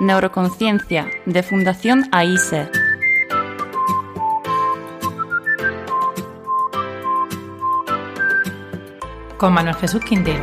Neuroconciencia, de Fundación AISE. Con Manuel Jesús Quintero.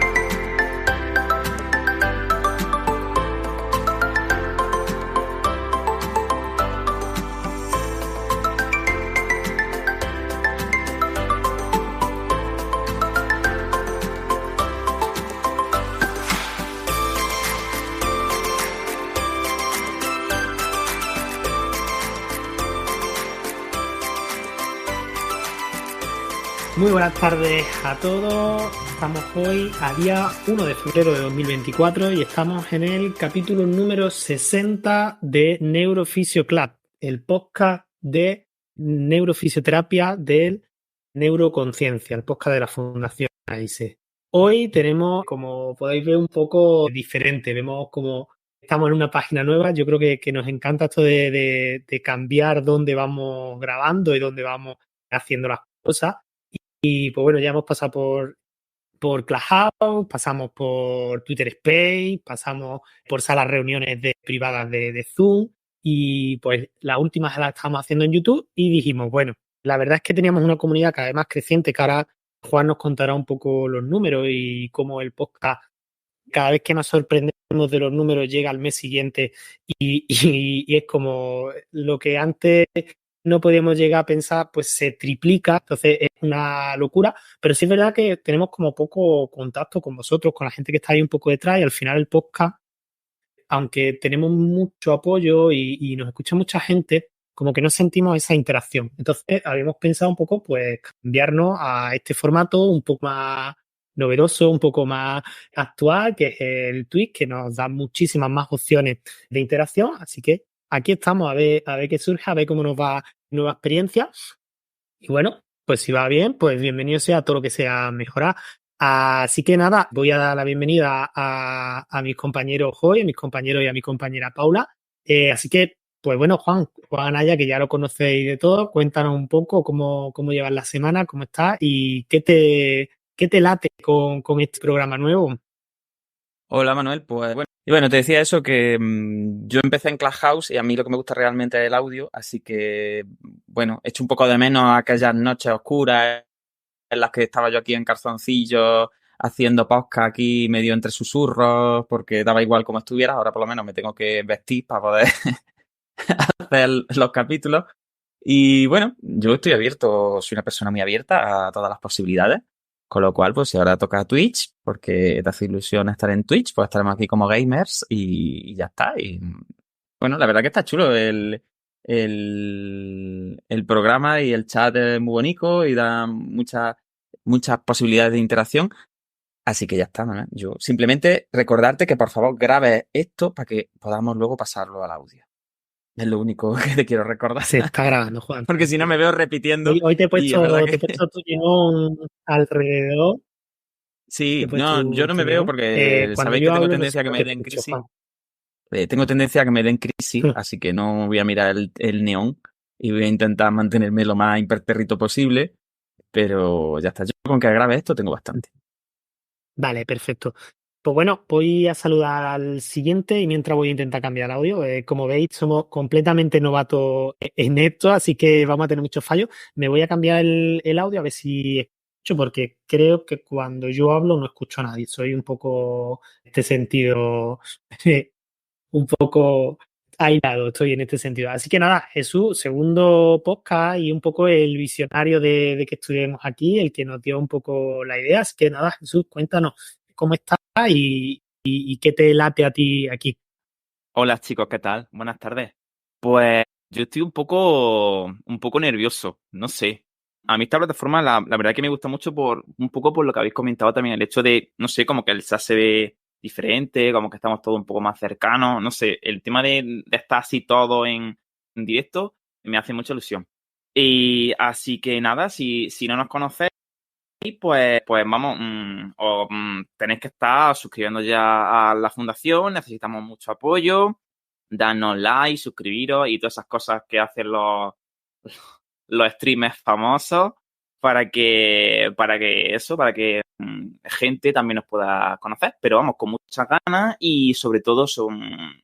Muy buenas tardes a todos. Estamos hoy a día 1 de febrero de 2024 y estamos en el capítulo número 60 de Neurofisio Club, el podcast de neurofisioterapia del Neuroconciencia, el podcast de la Fundación AISE. Hoy tenemos, como podéis ver, un poco diferente. Vemos como estamos en una página nueva. Yo creo que nos encanta esto de cambiar dónde vamos grabando y dónde vamos haciendo las cosas. Y pues bueno, ya hemos pasado por Clubhouse, pasamos por Twitter Space, pasamos por salas reuniones privadas de Zoom y pues las últimas las estamos haciendo en YouTube y dijimos, bueno, la verdad es que teníamos una comunidad cada vez más creciente, que ahora Juan nos contará un poco los números y cómo el podcast, cada vez que nos sorprendemos de los números, llega al mes siguiente y es como lo que antes no podíamos llegar a pensar, pues se triplica, entonces es una locura, pero sí es verdad que tenemos como poco contacto con vosotros, con la gente que está ahí un poco detrás y al final el podcast, aunque tenemos mucho apoyo y nos escucha mucha gente, como que no sentimos esa interacción. Entonces habíamos pensado un poco, pues, cambiarnos a este formato un poco más novedoso, un poco más actual, que es el Twitch, que nos da muchísimas más opciones de interacción, así que aquí estamos a ver qué surge, a ver cómo nos va nueva experiencia. Y bueno, pues si va bien, pues bienvenido sea a todo lo que sea mejorar. Así que nada, voy a dar la bienvenida a mis compañeros hoy, a mis compañeros y a mi compañera Paula. Así que, pues bueno, Juan Anaya, que ya lo conocéis de todo, cuéntanos un poco cómo llevas la semana, cómo estás y qué te late con este programa nuevo. Hola Manuel, pues bueno. Y bueno, te decía eso que yo empecé en Clubhouse y a mí lo que me gusta realmente es el audio, así que bueno, echo un poco de menos aquellas noches oscuras en las que estaba yo aquí en calzoncillos haciendo podcast aquí medio entre susurros, porque daba igual como estuviera, ahora por lo menos me tengo que vestir para poder hacer los capítulos. Y bueno, yo estoy abierto, soy una persona muy abierta a todas las posibilidades. Con lo cual, pues si ahora toca Twitch, porque te hace ilusión estar en Twitch, pues estaremos aquí como gamers y ya está. Y bueno, la verdad que está chulo el programa y el chat es muy bonito y da muchas posibilidades de interacción. Así que ya está, ¿no? Yo simplemente recordarte que por favor grabes esto para que podamos luego pasarlo al audio. Es lo único que te quiero recordar. Se está grabando, Juan. Porque si no me veo repitiendo. Hoy te he puesto, que... tu guión alrededor. Sí, no, yo no me veo porque sabéis que tengo tendencia a que me den crisis. Tengo tendencia a que me den crisis, así que no voy a mirar el neón y voy a intentar mantenerme lo más impertérrito posible. Pero ya está, yo con que grabe esto tengo bastante. Vale, perfecto. Pues bueno, voy a saludar al siguiente y mientras voy a intentar cambiar el audio. Como veis, somos completamente novatos en esto, así que vamos a tener muchos fallos. Me voy a cambiar el audio a ver si escucho, porque creo que cuando yo hablo no escucho a nadie. Soy un poco, en este sentido, un poco aislado, estoy en este sentido. Así que nada, Jesús, segundo podcast y un poco el visionario de que estuvimos aquí, el que nos dio un poco la idea. Así que nada, Jesús, cuéntanos cómo estás y qué te late a ti aquí. Hola chicos, ¿qué tal? Buenas tardes. Pues yo estoy un poco nervioso, no sé. A mí esta plataforma la verdad que me gusta mucho un poco por lo que habéis comentado también, el hecho de, no sé, como que el chat se ve diferente, como que estamos todos un poco más cercanos, no sé, el tema de estar así todo en directo me hace mucha ilusión. Y así que nada, si no nos conocéis, pues vamos, tenéis que estar suscribiendo ya a la fundación, necesitamos mucho apoyo, danos like, suscribiros y todas esas cosas que hacen los streamers famosos, para que gente también nos pueda conocer, pero vamos, con muchas ganas y sobre todo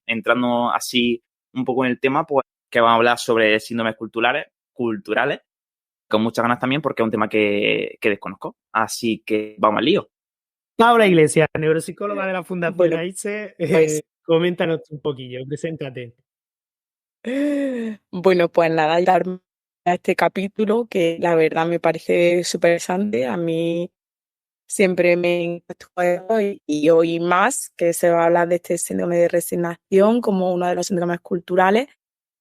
entrando así un poco en el tema, pues que vamos a hablar sobre síndromes culturales, con muchas ganas también porque es un tema que desconozco, así que vamos al lío. Paula Iglesias, neuropsicóloga de la Fundación Bueno, AISE, pues coméntanos un poquillo, preséntate. Bueno, pues nada, darme a este capítulo que la verdad me parece súper interesante. A mí siempre me encantó y hoy más que se va a hablar de este síndrome de resignación como uno de los síndromes culturales.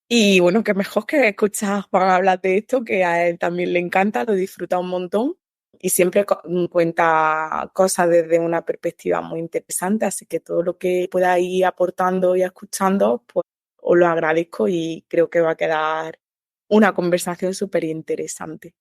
Y bueno, que mejor que escuchar a Juan hablar de esto, que a él también le encanta, lo disfruta un montón y siempre cuenta cosas desde una perspectiva muy interesante. Así que todo lo que pueda ir aportando y escuchando, pues os lo agradezco y creo que va a quedar una conversación súper interesante.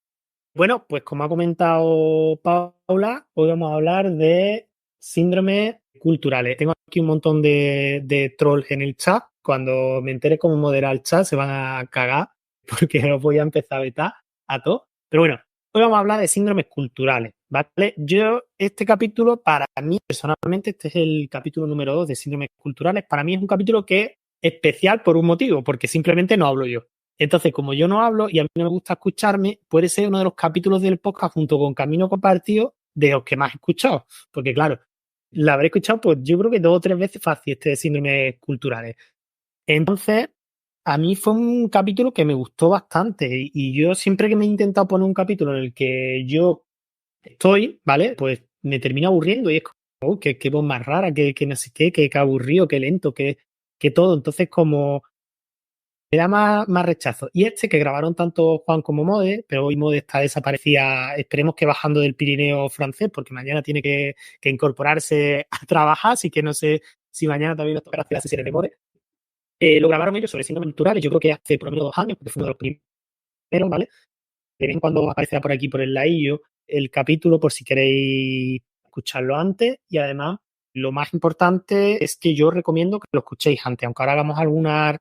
Bueno, pues como ha comentado Paula, hoy vamos a hablar de síndromes culturales. Tengo aquí un montón de trolls en el chat. Cuando me entere cómo moderar el chat se van a cagar porque los voy a empezar a vetar a todos. Pero bueno, hoy vamos a hablar de síndromes culturales, ¿vale? Este capítulo, para mí personalmente, este es el capítulo número 2 de síndromes culturales. Para mí es un capítulo que es especial por un motivo, porque simplemente no hablo yo. Entonces, como yo no hablo y a mí no me gusta escucharme, puede ser uno de los capítulos del podcast junto con Camino Compartido de los que más he escuchado. Porque claro, la habré escuchado pues yo creo que 2 o 3 veces fácil este de síndromes culturales. Entonces, a mí fue un capítulo que me gustó bastante y yo siempre que me he intentado poner un capítulo en el que yo estoy, ¿vale? Pues me termino aburriendo y es como, oh, qué voz más rara, que no sé qué, que aburrido, que lento, que todo. Entonces, como me da más rechazo. Y este que grabaron tanto Juan como Mode, pero hoy Mode está desaparecida, esperemos que bajando del Pirineo francés, porque mañana tiene que incorporarse a trabajar, así que no sé si mañana también nos tocará hacer las sesiones de Mode. Lo grabaron ellos sobre síndromes culturales, yo creo que hace por lo menos 2 años, porque fue uno de los primeros, ¿vale? De vez en cuando aparecerá por aquí, por el ladillo, el capítulo, por si queréis escucharlo antes. Y además, lo más importante es que yo recomiendo que lo escuchéis antes, aunque ahora hagamos alguna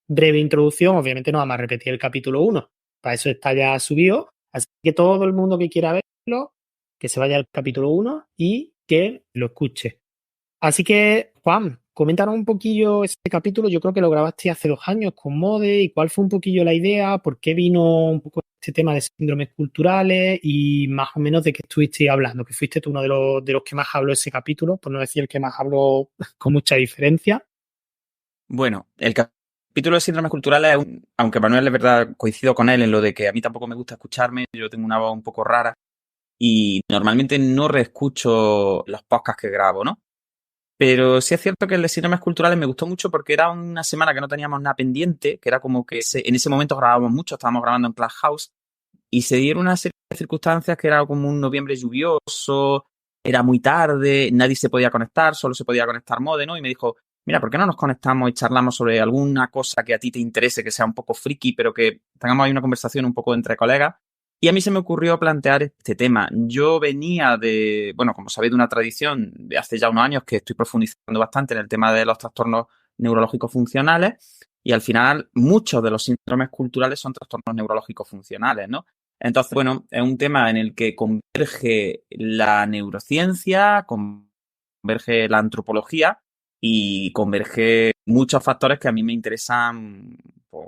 breve introducción, obviamente no vamos a repetir el capítulo 1, para eso está ya subido, así que todo el mundo que quiera verlo, que se vaya al capítulo 1 y que lo escuche. Así que, Juan, coméntanos un poquillo ese capítulo, yo creo que lo grabaste hace 2 años con Mode, y cuál fue un poquillo la idea, por qué vino un poco este tema de síndromes culturales y más o menos de qué estuviste hablando, que fuiste tú uno de los que más habló ese capítulo, por no decir el que más habló con mucha diferencia. Bueno, el capítulo de síndromes culturales, aunque Manuel, es verdad, coincido con él en lo de que a mí tampoco me gusta escucharme, yo tengo una voz un poco rara y normalmente no reescucho los podcasts que grabo, ¿no? Pero sí es cierto que el de síndromes culturales me gustó mucho porque era una semana que no teníamos nada pendiente, que era como que en ese momento grabábamos mucho, estábamos grabando en Clubhouse y se dieron una serie de circunstancias que era como un noviembre lluvioso, era muy tarde, nadie se podía conectar, solo se podía conectar Mode, ¿no? Y me dijo, mira, ¿por qué no nos conectamos y charlamos sobre alguna cosa que a ti te interese, que sea un poco friki, pero que tengamos ahí una conversación un poco entre colegas? Y a mí se me ocurrió plantear este tema. Yo venía de, bueno, como sabéis, de una tradición de hace ya unos años que estoy profundizando bastante en el tema de los trastornos neurológicos funcionales y al final muchos de los síndromes culturales son trastornos neurológicos funcionales, ¿no? Entonces, bueno, es un tema en el que converge la neurociencia, converge la antropología y converge muchos factores que a mí me interesan pues,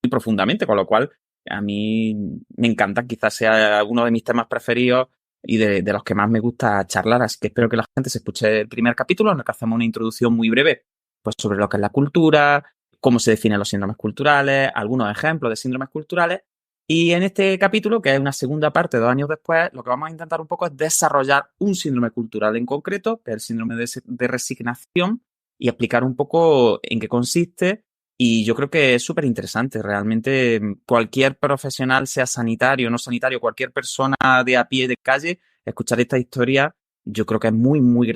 muy profundamente, con lo cual a mí me encanta, quizás sea uno de mis temas preferidos y de los que más me gusta charlar, así que espero que la gente se escuche el primer capítulo en el que hacemos una introducción muy breve pues sobre lo que es la cultura, cómo se definen los síndromes culturales, algunos ejemplos de síndromes culturales. Y en este capítulo, que es una segunda parte 2 años después, lo que vamos a intentar un poco es desarrollar un síndrome cultural en concreto, que es el síndrome de resignación, y explicar un poco en qué consiste. Y yo creo que es súper interesante. Realmente cualquier profesional, sea sanitario o no sanitario, cualquier persona de a pie de calle, escuchar esta historia, yo creo que es muy, muy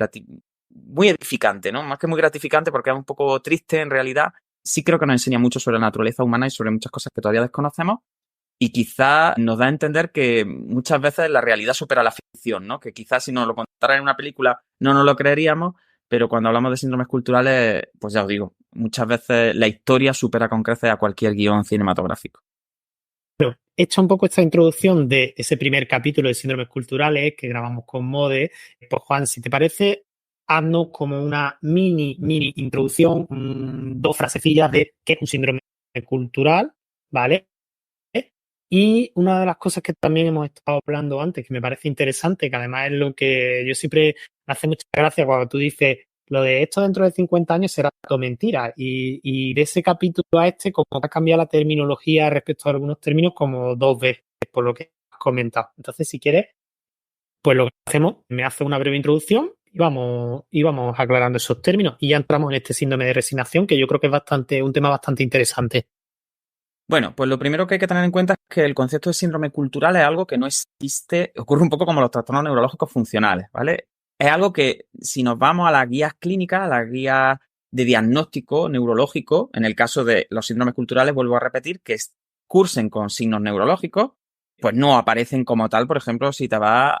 edificante, ¿no? Más que muy gratificante porque es un poco triste en realidad. Sí creo que nos enseña mucho sobre la naturaleza humana y sobre muchas cosas que todavía desconocemos. Y quizá nos da a entender que muchas veces la realidad supera la ficción, ¿no? Que quizás si nos lo contaran en una película no nos lo creeríamos, pero cuando hablamos de síndromes culturales, pues ya os digo, muchas veces la historia supera con creces a cualquier guión cinematográfico. hecha un poco esta introducción de ese primer capítulo de síndromes culturales que grabamos con Mode, pues Juan, si te parece, haznos como una mini introducción, 2 frasecillas de qué es un síndrome cultural, ¿vale? Y una de las cosas que también hemos estado hablando antes, que me parece interesante, que además es lo que yo siempre me hace mucha gracia cuando tú dices lo de esto dentro de 50 años será todo mentira. Y de ese capítulo a este, como ha cambiado la terminología respecto a algunos términos como 2 veces, por lo que has comentado. Entonces, si quieres, pues lo que hacemos, me hace una breve introducción y vamos aclarando esos términos. Y ya entramos en este síndrome de resignación, que yo creo que es un tema bastante interesante. Bueno, pues lo primero que hay que tener en cuenta es que el concepto de síndrome cultural es algo que no existe, ocurre un poco como los trastornos neurológicos funcionales, ¿vale? Es algo que si nos vamos a las guías clínicas, a las guías de diagnóstico neurológico, en el caso de los síndromes culturales, vuelvo a repetir, que cursen con signos neurológicos, pues no aparecen como tal, por ejemplo, si te vas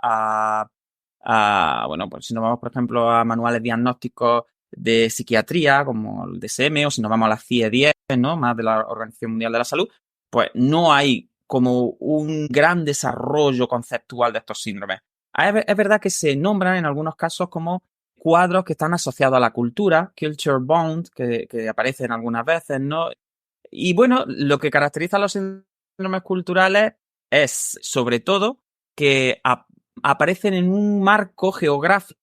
bueno, pues si nos vamos, por ejemplo, a manuales diagnósticos de psiquiatría, como el DSM, o si nos vamos a la CIE-10, ¿no? Más de la Organización Mundial de la Salud, pues no hay como un gran desarrollo conceptual de estos síndromes. Es verdad que se nombran en algunos casos como cuadros que están asociados a la cultura, culture bound, que aparecen algunas veces, ¿no? Y bueno, lo que caracteriza a los síndromes culturales es, sobre todo, que aparecen en un marco geográfico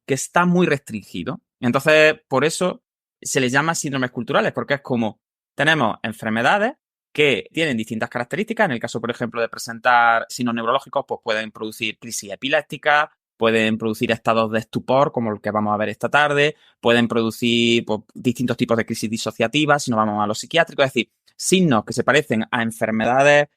que está muy restringido. Entonces, por eso se les llama síndromes culturales, porque es como tenemos enfermedades que tienen distintas características. En el caso, por ejemplo, de presentar signos neurológicos, pues pueden producir crisis epilépticas, pueden producir estados de estupor, como el que vamos a ver esta tarde, pueden producir pues, distintos tipos de crisis disociativas, si nos vamos a lo psiquiátrico, es decir, signos que se parecen a enfermedades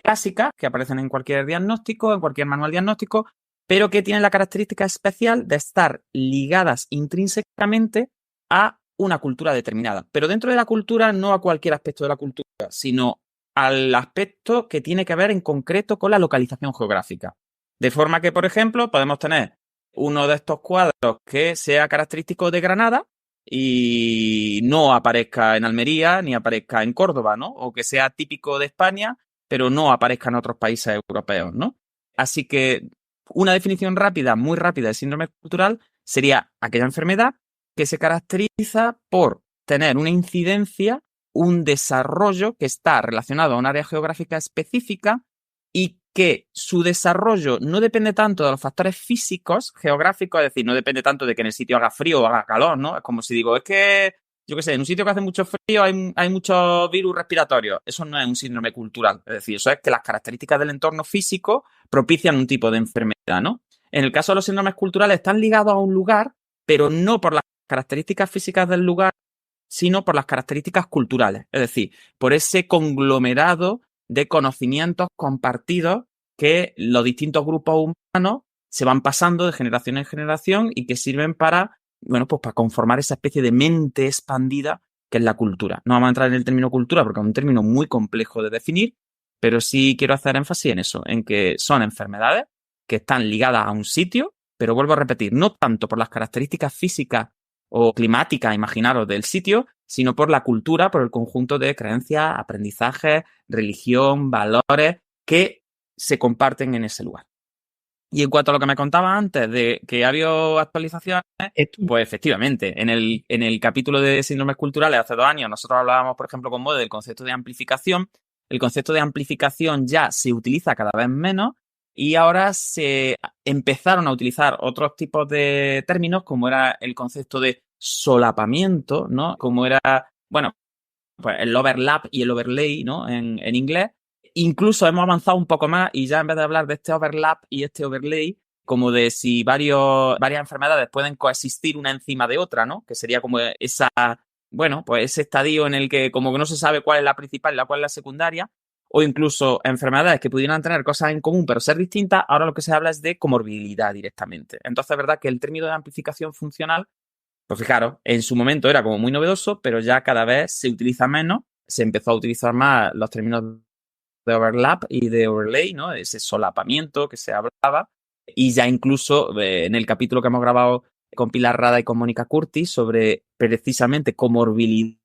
clásicas que aparecen en cualquier diagnóstico, en cualquier manual diagnóstico, pero que tienen la característica especial de estar ligadas intrínsecamente a una cultura determinada. Pero dentro de la cultura, no a cualquier aspecto de la cultura, sino al aspecto que tiene que ver en concreto con la localización geográfica. De forma que, por ejemplo, podemos tener uno de estos cuadros que sea característico de Granada y no aparezca en Almería ni aparezca en Córdoba, ¿no? O que sea típico de España, pero no aparezca en otros países europeos, ¿no? Así que una definición rápida, muy rápida de síndrome cultural sería aquella enfermedad que se caracteriza por tener una incidencia, un desarrollo que está relacionado a un área geográfica específica y que su desarrollo no depende tanto de los factores físicos, geográficos, es decir, no depende tanto de que en el sitio haga frío o haga calor, ¿no? Es como si digo, es que, yo qué sé, en un sitio que hace mucho frío hay muchos virus respiratorios. Eso no es un síndrome cultural. Es decir, eso es que las características del entorno físico propician un tipo de enfermedad, ¿no? En el caso de los síndromes culturales están ligados a un lugar, pero no por las características físicas del lugar, sino por las características culturales. Es decir, por ese conglomerado de conocimientos compartidos que los distintos grupos humanos se van pasando de generación en generación y que sirven para, bueno, pues para conformar esa especie de mente expandida que es la cultura. No vamos a entrar en el término cultura porque es un término muy complejo de definir, pero sí quiero hacer énfasis en eso, en que son enfermedades que están ligadas a un sitio, pero vuelvo a repetir, no tanto por las características físicas o climáticas, imaginaros, del sitio, sino por la cultura, por el conjunto de creencias, aprendizajes, religión, valores que se comparten en ese lugar. Y en cuanto a lo que me contaba antes de que ha habido actualizaciones, pues efectivamente, en el capítulo de síndromes culturales hace 2 años nosotros hablábamos, por ejemplo, con Mode del concepto de amplificación. El concepto de amplificación ya se utiliza cada vez menos y ahora se empezaron a utilizar otros tipos de términos como era el concepto de solapamiento, ¿no? Como era, bueno, pues el overlap y el overlay, ¿no? En inglés. Incluso hemos avanzado un poco más y ya en vez de hablar de este overlap y este overlay, como de si varias enfermedades pueden coexistir una encima de otra, ¿no? Que sería como esa, bueno, pues ese estadio en el que como que no se sabe cuál es la principal y cuál es la secundaria, o incluso enfermedades que pudieran tener cosas en común pero ser distintas, ahora lo que se habla es de comorbilidad directamente. Entonces es verdad que el término de amplificación funcional, pues fijaros, en su momento era como muy novedoso, pero ya cada vez se utiliza menos, se empezó a utilizar más los términos de overlap y de overlay, ¿no? Ese solapamiento que se hablaba, y ya incluso en el capítulo que hemos grabado con Pilar Rada y con Mónica Curtis sobre precisamente comorbilidad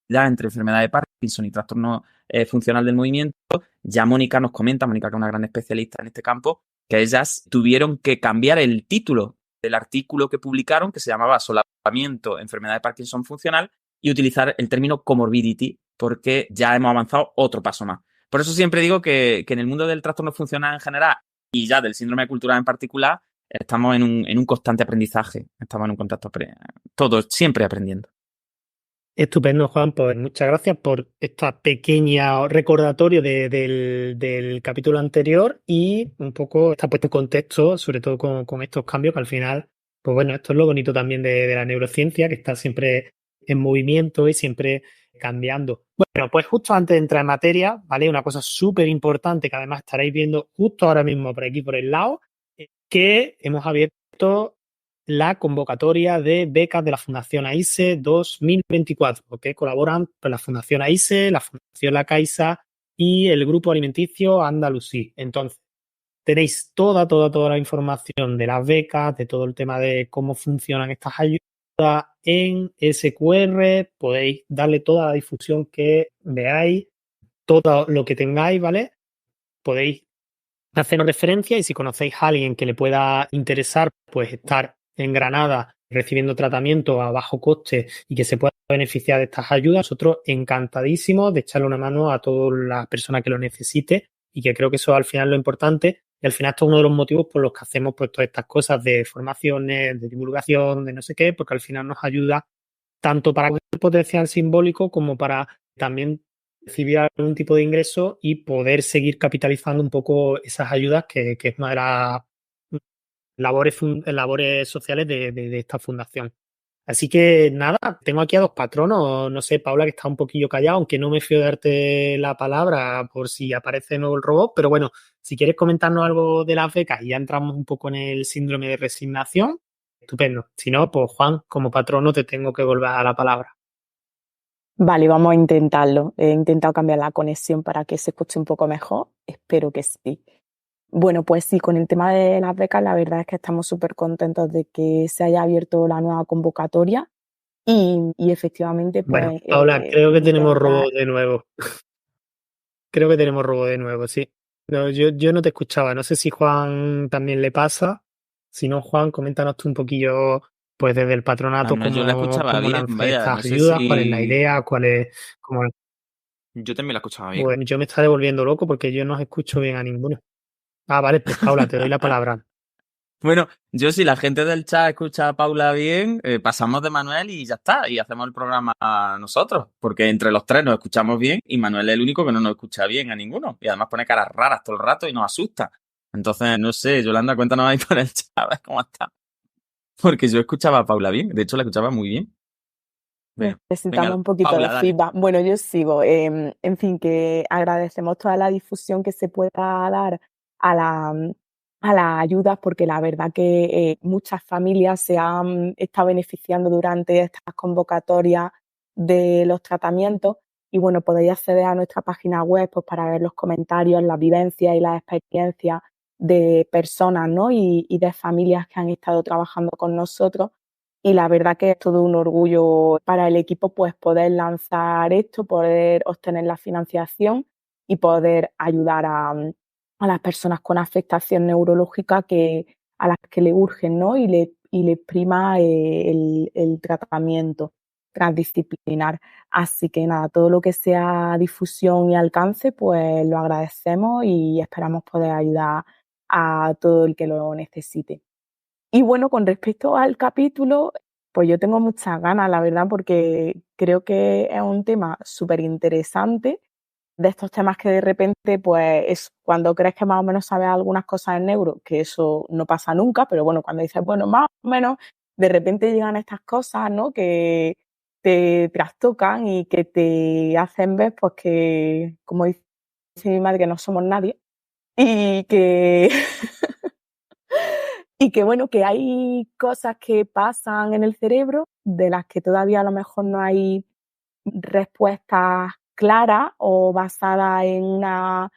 entre enfermedad de Parkinson, Parkinson y trastorno funcional del movimiento, ya Mónica nos comenta, Mónica que es una gran especialista en este campo, que ellas tuvieron que cambiar el título del artículo que publicaron, que se llamaba Solapamiento, enfermedad de Parkinson funcional, y utilizar el término comorbidity, porque ya hemos avanzado otro paso más. Por eso siempre digo que en el mundo del trastorno funcional en general y ya del síndrome de Cultura en particular, estamos en un constante aprendizaje, estamos en un contacto, todos siempre aprendiendo. Estupendo, Juan, pues muchas gracias por esta pequeña recordatorio del capítulo anterior y un poco está puesto en contexto, sobre todo con estos cambios que al final, pues bueno, esto es lo bonito también de la neurociencia, que está siempre en movimiento y siempre cambiando. Bueno, pues justo antes de entrar en materia, ¿vale? Una cosa súper importante que además estaréis viendo justo ahora mismo por aquí por el lado, que hemos abierto la convocatoria de becas de la Fundación AISE 2024, que colaboran con la Fundación AISE, la Fundación La Caixa y el Grupo Alimenticio Andalusí. Entonces, tenéis toda la información de las becas, de todo el tema de cómo funcionan estas ayudas en SQR, podéis darle toda la difusión que veáis, todo lo que tengáis, ¿vale? Podéis hacernos referencia y si conocéis a alguien que le pueda interesar, pues estar en Granada recibiendo tratamiento a bajo coste y que se pueda beneficiar de estas ayudas, nosotros encantadísimos de echarle una mano a toda la persona que lo necesite y que creo que eso al final es lo importante y al final esto es uno de los motivos por los que hacemos pues todas estas cosas de formaciones, de divulgación, de no sé qué, porque al final nos ayuda tanto para el potencial simbólico como para también recibir algún tipo de ingreso y poder seguir capitalizando un poco esas ayudas que es una de las labores sociales de esta fundación. Así que nada, tengo aquí a dos patronos, no sé, Paula que está un poquillo callado, aunque no me fío de darte la palabra por si aparece de nuevo el robot, pero bueno, si quieres comentarnos algo de las becas y ya entramos un poco en el síndrome de resignación, estupendo. Si no, pues Juan, como patrono te tengo que volver a la palabra. Vale, vamos a intentarlo. He intentado cambiar la conexión para que se escuche un poco mejor. Espero que sí. Bueno, pues sí, con el tema de las becas, la verdad es que estamos súper contentos de que se haya abierto la nueva convocatoria y efectivamente, pues... Bueno, Paula, creo que tenemos intentar... robot de nuevo. Creo que tenemos robot de nuevo, sí. No, yo no te escuchaba, no sé si Juan también le pasa. Si no, Juan, coméntanos tú un poquillo, pues desde el patronato, No, yo la escuchaba cómo bien, nace vaya, no estas sé ayudas, cuál es la si... idea, cuál es... Cómo... Yo también la escuchaba bien. Bueno, yo me está devolviendo loco porque yo no os escucho bien a ninguno. Ah, vale, pues Paula, te doy la palabra. Bueno, yo si la gente del chat escucha a Paula bien, pasamos de Manuel y ya está, y hacemos el programa nosotros, porque entre los tres nos escuchamos bien y Manuel es el único que no nos escucha bien a ninguno, y además pone caras raras todo el rato y nos asusta. Entonces, no sé, Yolanda, cuéntanos ahí por el chat a ver cómo está. Porque yo escuchaba a Paula bien, de hecho la escuchaba muy bien. Bueno, Necesitamos venga, un poquito Paula, de dale. feedback. Bueno, yo sigo. En fin, que agradecemos toda la difusión que se pueda dar a las ayudas, porque la verdad que muchas familias se han estado beneficiando durante estas convocatorias de los tratamientos. Y bueno, podéis acceder a nuestra página web pues, para ver los comentarios, las vivencias y las experiencias de personas, ¿no? y de familias que han estado trabajando con nosotros. Y la verdad que es todo un orgullo para el equipo pues poder lanzar esto, poder obtener la financiación y poder ayudar a las personas con afectación neurológica a las que le urgen, ¿no? y le prima el tratamiento transdisciplinar. Así que nada, todo lo que sea difusión y alcance, pues lo agradecemos y esperamos poder ayudar a todo el que lo necesite. Y bueno, con respecto al capítulo, pues yo tengo muchas ganas, la verdad, porque creo que es un tema súper interesante, de estos temas que de repente, pues es cuando crees que más o menos sabes algunas cosas en neuro, que eso no pasa nunca, pero bueno, cuando dices, bueno, más o menos, de repente llegan estas cosas, ¿no? Que te trastocan y que te hacen ver, pues que, como dice mi madre, que no somos nadie y que... Y que bueno, que hay cosas que pasan en el cerebro de las que todavía a lo mejor no hay respuestas claras o basadas en una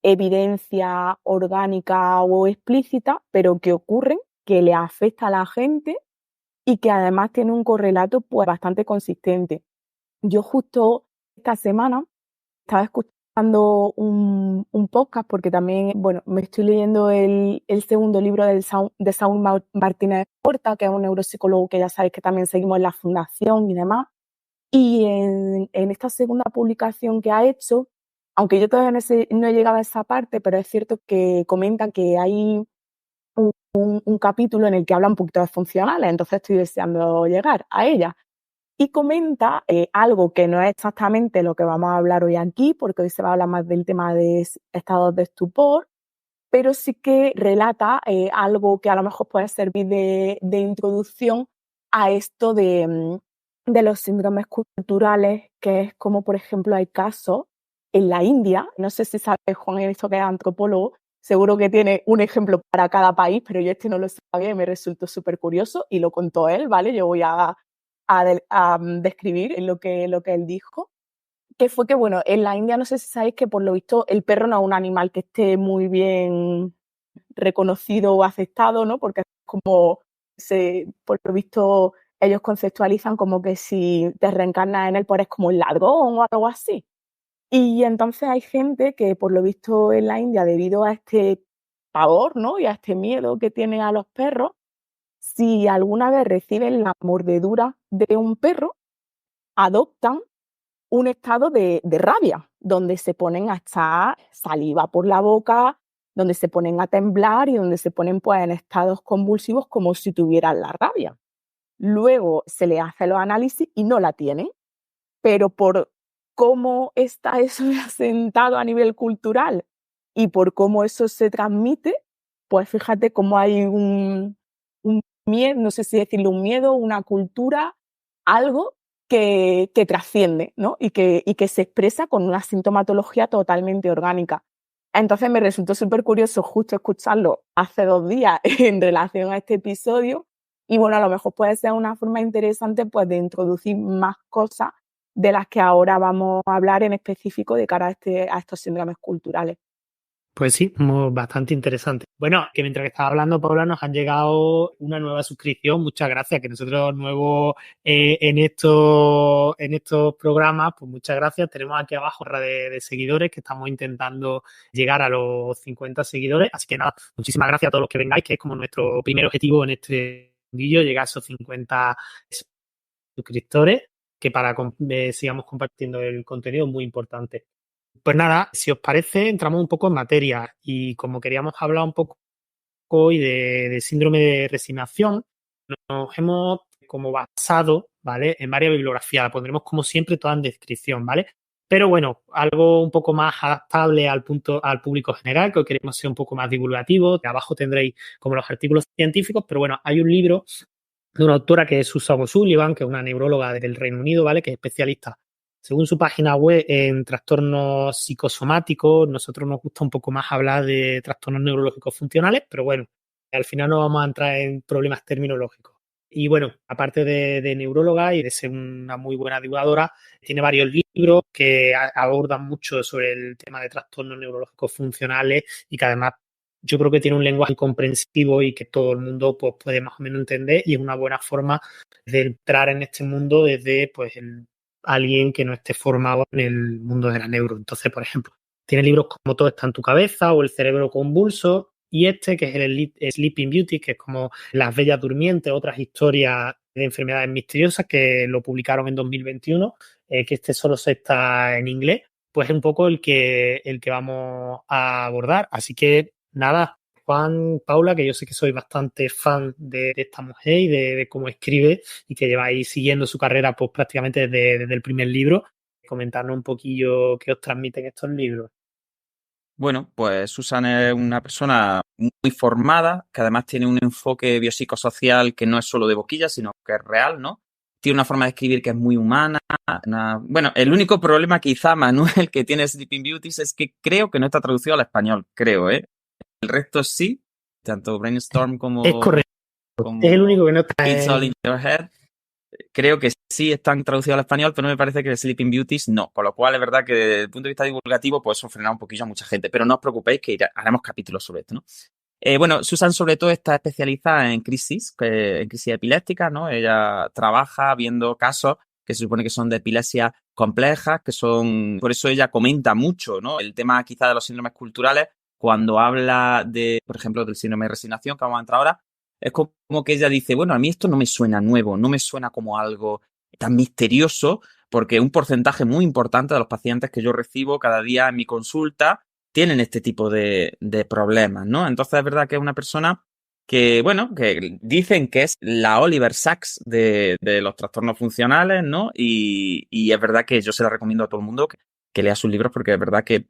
evidencia orgánica o explícita, pero que ocurren, que le afecta a la gente y que además tiene un correlato pues bastante consistente. Yo justo esta semana estaba escuchando un podcast porque también, bueno, me estoy leyendo el segundo libro de Saúl Martínez Porta, que es un neuropsicólogo que ya sabéis que también seguimos en la fundación y demás. Y en esta segunda publicación que ha hecho, aunque yo todavía no he llegado a esa parte, pero es cierto que comenta que hay un capítulo en el que habla un poquito de funcionales, entonces estoy deseando llegar a ella. Y comenta algo que no es exactamente lo que vamos a hablar hoy aquí, porque hoy se va a hablar más del tema de estados de estupor, pero sí que relata algo que a lo mejor puede servir de introducción a esto de los síndromes culturales, que es como, por ejemplo, hay casos en la India, no sé si sabes, Juan, esto que es antropólogo, seguro que tiene un ejemplo para cada país, pero yo este no lo sabía y me resultó súper curioso y lo contó él, ¿vale? Yo voy a describir lo que él dijo, que fue que, bueno, en la India no sé si sabéis que por lo visto el perro no es un animal que esté muy bien reconocido o aceptado, ¿no? Porque es como, por lo visto, ellos conceptualizan como que si te reencarnas en él, pues eres como un ladrón o algo así. Y entonces hay gente que, por lo visto, en la India, debido a este pavor, ¿no? Y a este miedo que tienen a los perros, si alguna vez reciben la mordedura de un perro, adoptan un estado de rabia, donde se ponen a echar saliva por la boca, donde se ponen a temblar y donde se ponen pues, en estados convulsivos como si tuvieran la rabia. Luego se le hace los análisis y no la tienen, pero por cómo está eso asentado a nivel cultural y por cómo eso se transmite, pues fíjate cómo hay un miedo, no sé si decirlo, un miedo, una cultura, algo que trasciende, ¿no? Y que se expresa con una sintomatología totalmente orgánica. Entonces me resultó súper curioso justo escucharlo hace 2 días en relación a este episodio y bueno, a lo mejor puede ser una forma interesante pues de introducir más cosas de las que ahora vamos a hablar en específico de cara a estos síndromes culturales. Pues sí, bastante interesante. Bueno, que mientras que estaba hablando, Paula, nos han llegado una nueva suscripción. Muchas gracias, que nosotros nuevos en estos programas, pues muchas gracias. Tenemos aquí abajo una de seguidores que estamos intentando llegar a los 50 seguidores. Así que nada, muchísimas gracias a todos los que vengáis, que es como nuestro primer objetivo en este vídeo, llegar a esos 50 suscriptores, que para sigamos compartiendo el contenido es muy importante. Pues nada, si os parece, entramos un poco en materia y como queríamos hablar un poco hoy de síndrome de resignación, nos hemos como basado, ¿vale? En varias bibliografías, la pondremos como siempre toda en descripción, ¿vale? Pero bueno, algo un poco más adaptable al público general, que hoy queremos ser un poco más divulgativo. De abajo tendréis como los artículos científicos, pero bueno, hay un libro de una autora que es Susan O'Sullivan, que es una neuróloga del Reino Unido, ¿vale? Que es especialista, según su página web, en trastornos psicosomáticos. Nosotros nos gusta un poco más hablar de trastornos neurológicos funcionales, pero bueno, al final no vamos a entrar en problemas terminológicos. Y bueno, aparte de neuróloga y de ser una muy buena divulgadora, tiene varios libros que abordan mucho sobre el tema de trastornos neurológicos funcionales y que además yo creo que tiene un lenguaje comprensivo y que todo el mundo pues, puede más o menos entender, y es una buena forma de entrar en este mundo desde pues alguien que no esté formado en el mundo de la neuro. Entonces, por ejemplo, tiene libros como Todo está en tu cabeza o El cerebro convulso, y este que es el Sleeping Beauty, que es como Las bellas durmientes, otras historias de enfermedades misteriosas, que lo publicaron en 2021, que este solo se está en inglés, pues es un poco el que vamos a abordar. Así que nada, Juan, Paula, que yo sé que soy bastante fan de esta mujer y de cómo escribe y que lleváis siguiendo su carrera pues prácticamente desde el primer libro, comentarnos un poquillo qué os transmiten estos libros. Bueno, pues Susan es una persona muy formada, que además tiene un enfoque biopsicosocial que no es solo de boquilla, sino que es real, ¿no? Tiene una forma de escribir que es muy humana. Bueno, el único problema quizá, Manuel, que tiene Sleeping Beauties es que creo que no está traducido al español, creo, ¿eh? El resto sí, tanto Brainstorm como... Es correcto, es el único que no está It's All in Your Head. Creo que sí están traducidos al español, pero no me parece que Sleeping Beauties no. Con lo cual es verdad que desde el punto de vista divulgativo pues eso frenará un poquillo a mucha gente. Pero no os preocupéis que haremos capítulos sobre esto, ¿no? Bueno, Susan sobre todo está especializada en crisis epilépticas, ¿no? Ella trabaja viendo casos que se supone que son de epilepsia complejas, que son... Por eso ella comenta mucho, ¿no? El tema quizá de los síndromes culturales, cuando habla de, por ejemplo, del síndrome de resignación, que vamos a entrar ahora, es como que ella dice, bueno, a mí esto no me suena nuevo, no me suena como algo tan misterioso, porque un porcentaje muy importante de los pacientes que yo recibo cada día en mi consulta tienen este tipo de problemas, ¿no? Entonces es verdad que es una persona que, bueno, que dicen que es la Oliver Sacks de los trastornos funcionales, ¿no? Y es verdad que yo se la recomiendo a todo el mundo que lea sus libros porque es verdad que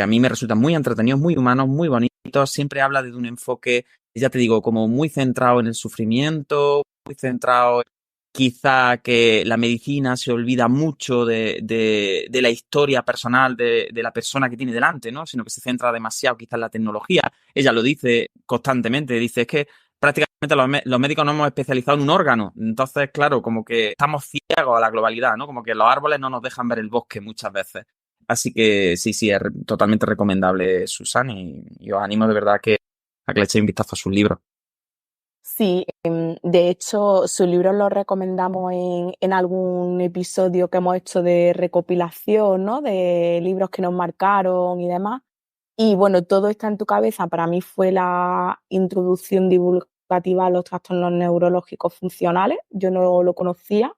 a mí me resultan muy entretenidos, muy humanos, muy bonitos. Siempre habla desde un enfoque, ya te digo, como muy centrado en el sufrimiento, muy centrado quizá que la medicina se olvida mucho de la historia personal de la persona que tiene delante, ¿no? Sino que se centra demasiado quizá en la tecnología. Ella lo dice constantemente, dice, es que prácticamente los médicos nos hemos especializado en un órgano. Entonces, claro, como que estamos ciegos a la globalidad, ¿no? Como que los árboles no nos dejan ver el bosque muchas veces. Así que sí, es totalmente recomendable Susan y os animo de verdad a que le echéis un vistazo a sus libros. Sí, de hecho, sus libros los recomendamos en algún episodio que hemos hecho de recopilación, ¿no? De libros que nos marcaron y demás. Y bueno, Todo está en tu cabeza para mí fue la introducción divulgativa a los trastornos neurológicos funcionales. Yo no lo conocía.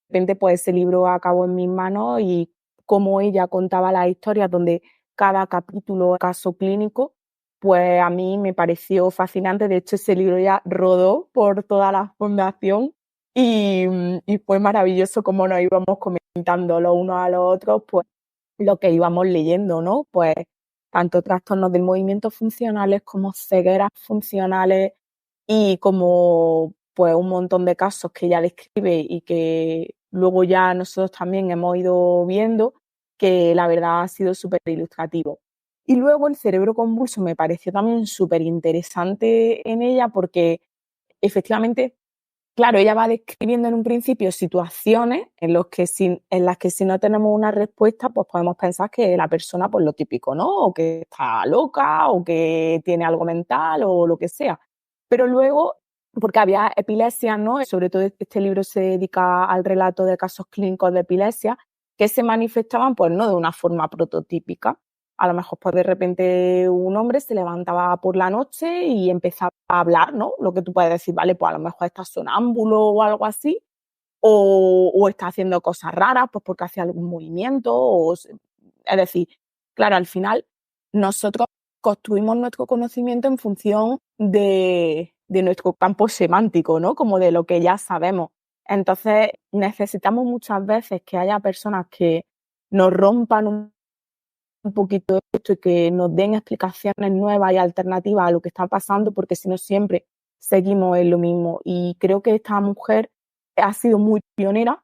De repente, pues ese libro acabó en mis manos y como ella contaba las historias donde cada capítulo es caso clínico, pues a mí me pareció fascinante. De hecho, ese libro ya rodó por toda la fundación y fue maravilloso como nos íbamos comentando los unos a los otros, pues lo que íbamos leyendo, ¿no? Pues tanto trastornos del movimiento funcionales como cegueras funcionales y como pues un montón de casos que ella describe y que luego ya nosotros también hemos ido viendo, que la verdad ha sido súper ilustrativo. Y luego El cerebro convulso me pareció también súper interesante en ella porque efectivamente, claro, ella va describiendo en un principio situaciones en las que si no tenemos una respuesta, pues podemos pensar que la persona, pues lo típico, ¿no? O que está loca, o que tiene algo mental, o lo que sea. Pero luego, porque había epilepsia, ¿no? Sobre todo este libro se dedica al relato de casos clínicos de epilepsia que se manifestaban, pues no de una forma prototípica. A lo mejor, pues de repente un hombre se levantaba por la noche y empezaba a hablar, ¿no? Lo que tú puedes decir, vale, pues a lo mejor está sonámbulo o algo así, o está haciendo cosas raras, pues porque hace algún movimiento, es decir, claro, al final nosotros construimos nuestro conocimiento en función de nuestro campo semántico, ¿no? Como de lo que ya sabemos. Entonces, necesitamos muchas veces que haya personas que nos rompan un poquito esto y que nos den explicaciones nuevas y alternativas a lo que está pasando, porque si no siempre seguimos en lo mismo. Y creo que esta mujer ha sido muy pionera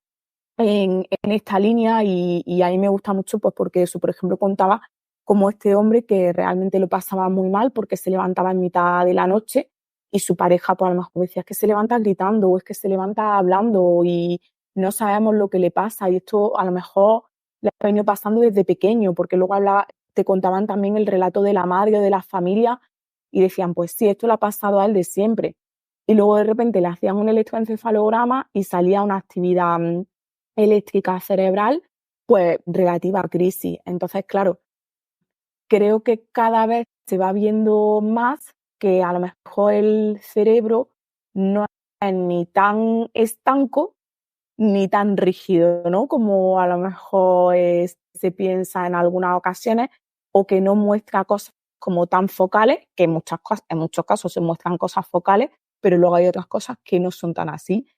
en esta línea y a mí me gusta mucho pues porque eso, por ejemplo, contaba como este hombre que realmente lo pasaba muy mal porque se levantaba en mitad de la noche y su pareja pues a lo mejor decía es que se levanta gritando o es que se levanta hablando y no sabemos lo que le pasa y esto a lo mejor le ha venido pasando desde pequeño porque luego te contaban también el relato de la madre o de la familia y decían pues sí, esto le ha pasado a él de siempre y luego de repente le hacían un electroencefalograma y salía una actividad eléctrica cerebral, pues relativa a crisis. Entonces, claro, creo que cada vez se va viendo más que a lo mejor el cerebro no es ni tan estanco ni tan rígido, ¿no? Como a lo mejor se piensa en algunas ocasiones, o que no muestra cosas como tan focales, que en muchos casos se muestran cosas focales, pero luego hay otras cosas que no son tan así.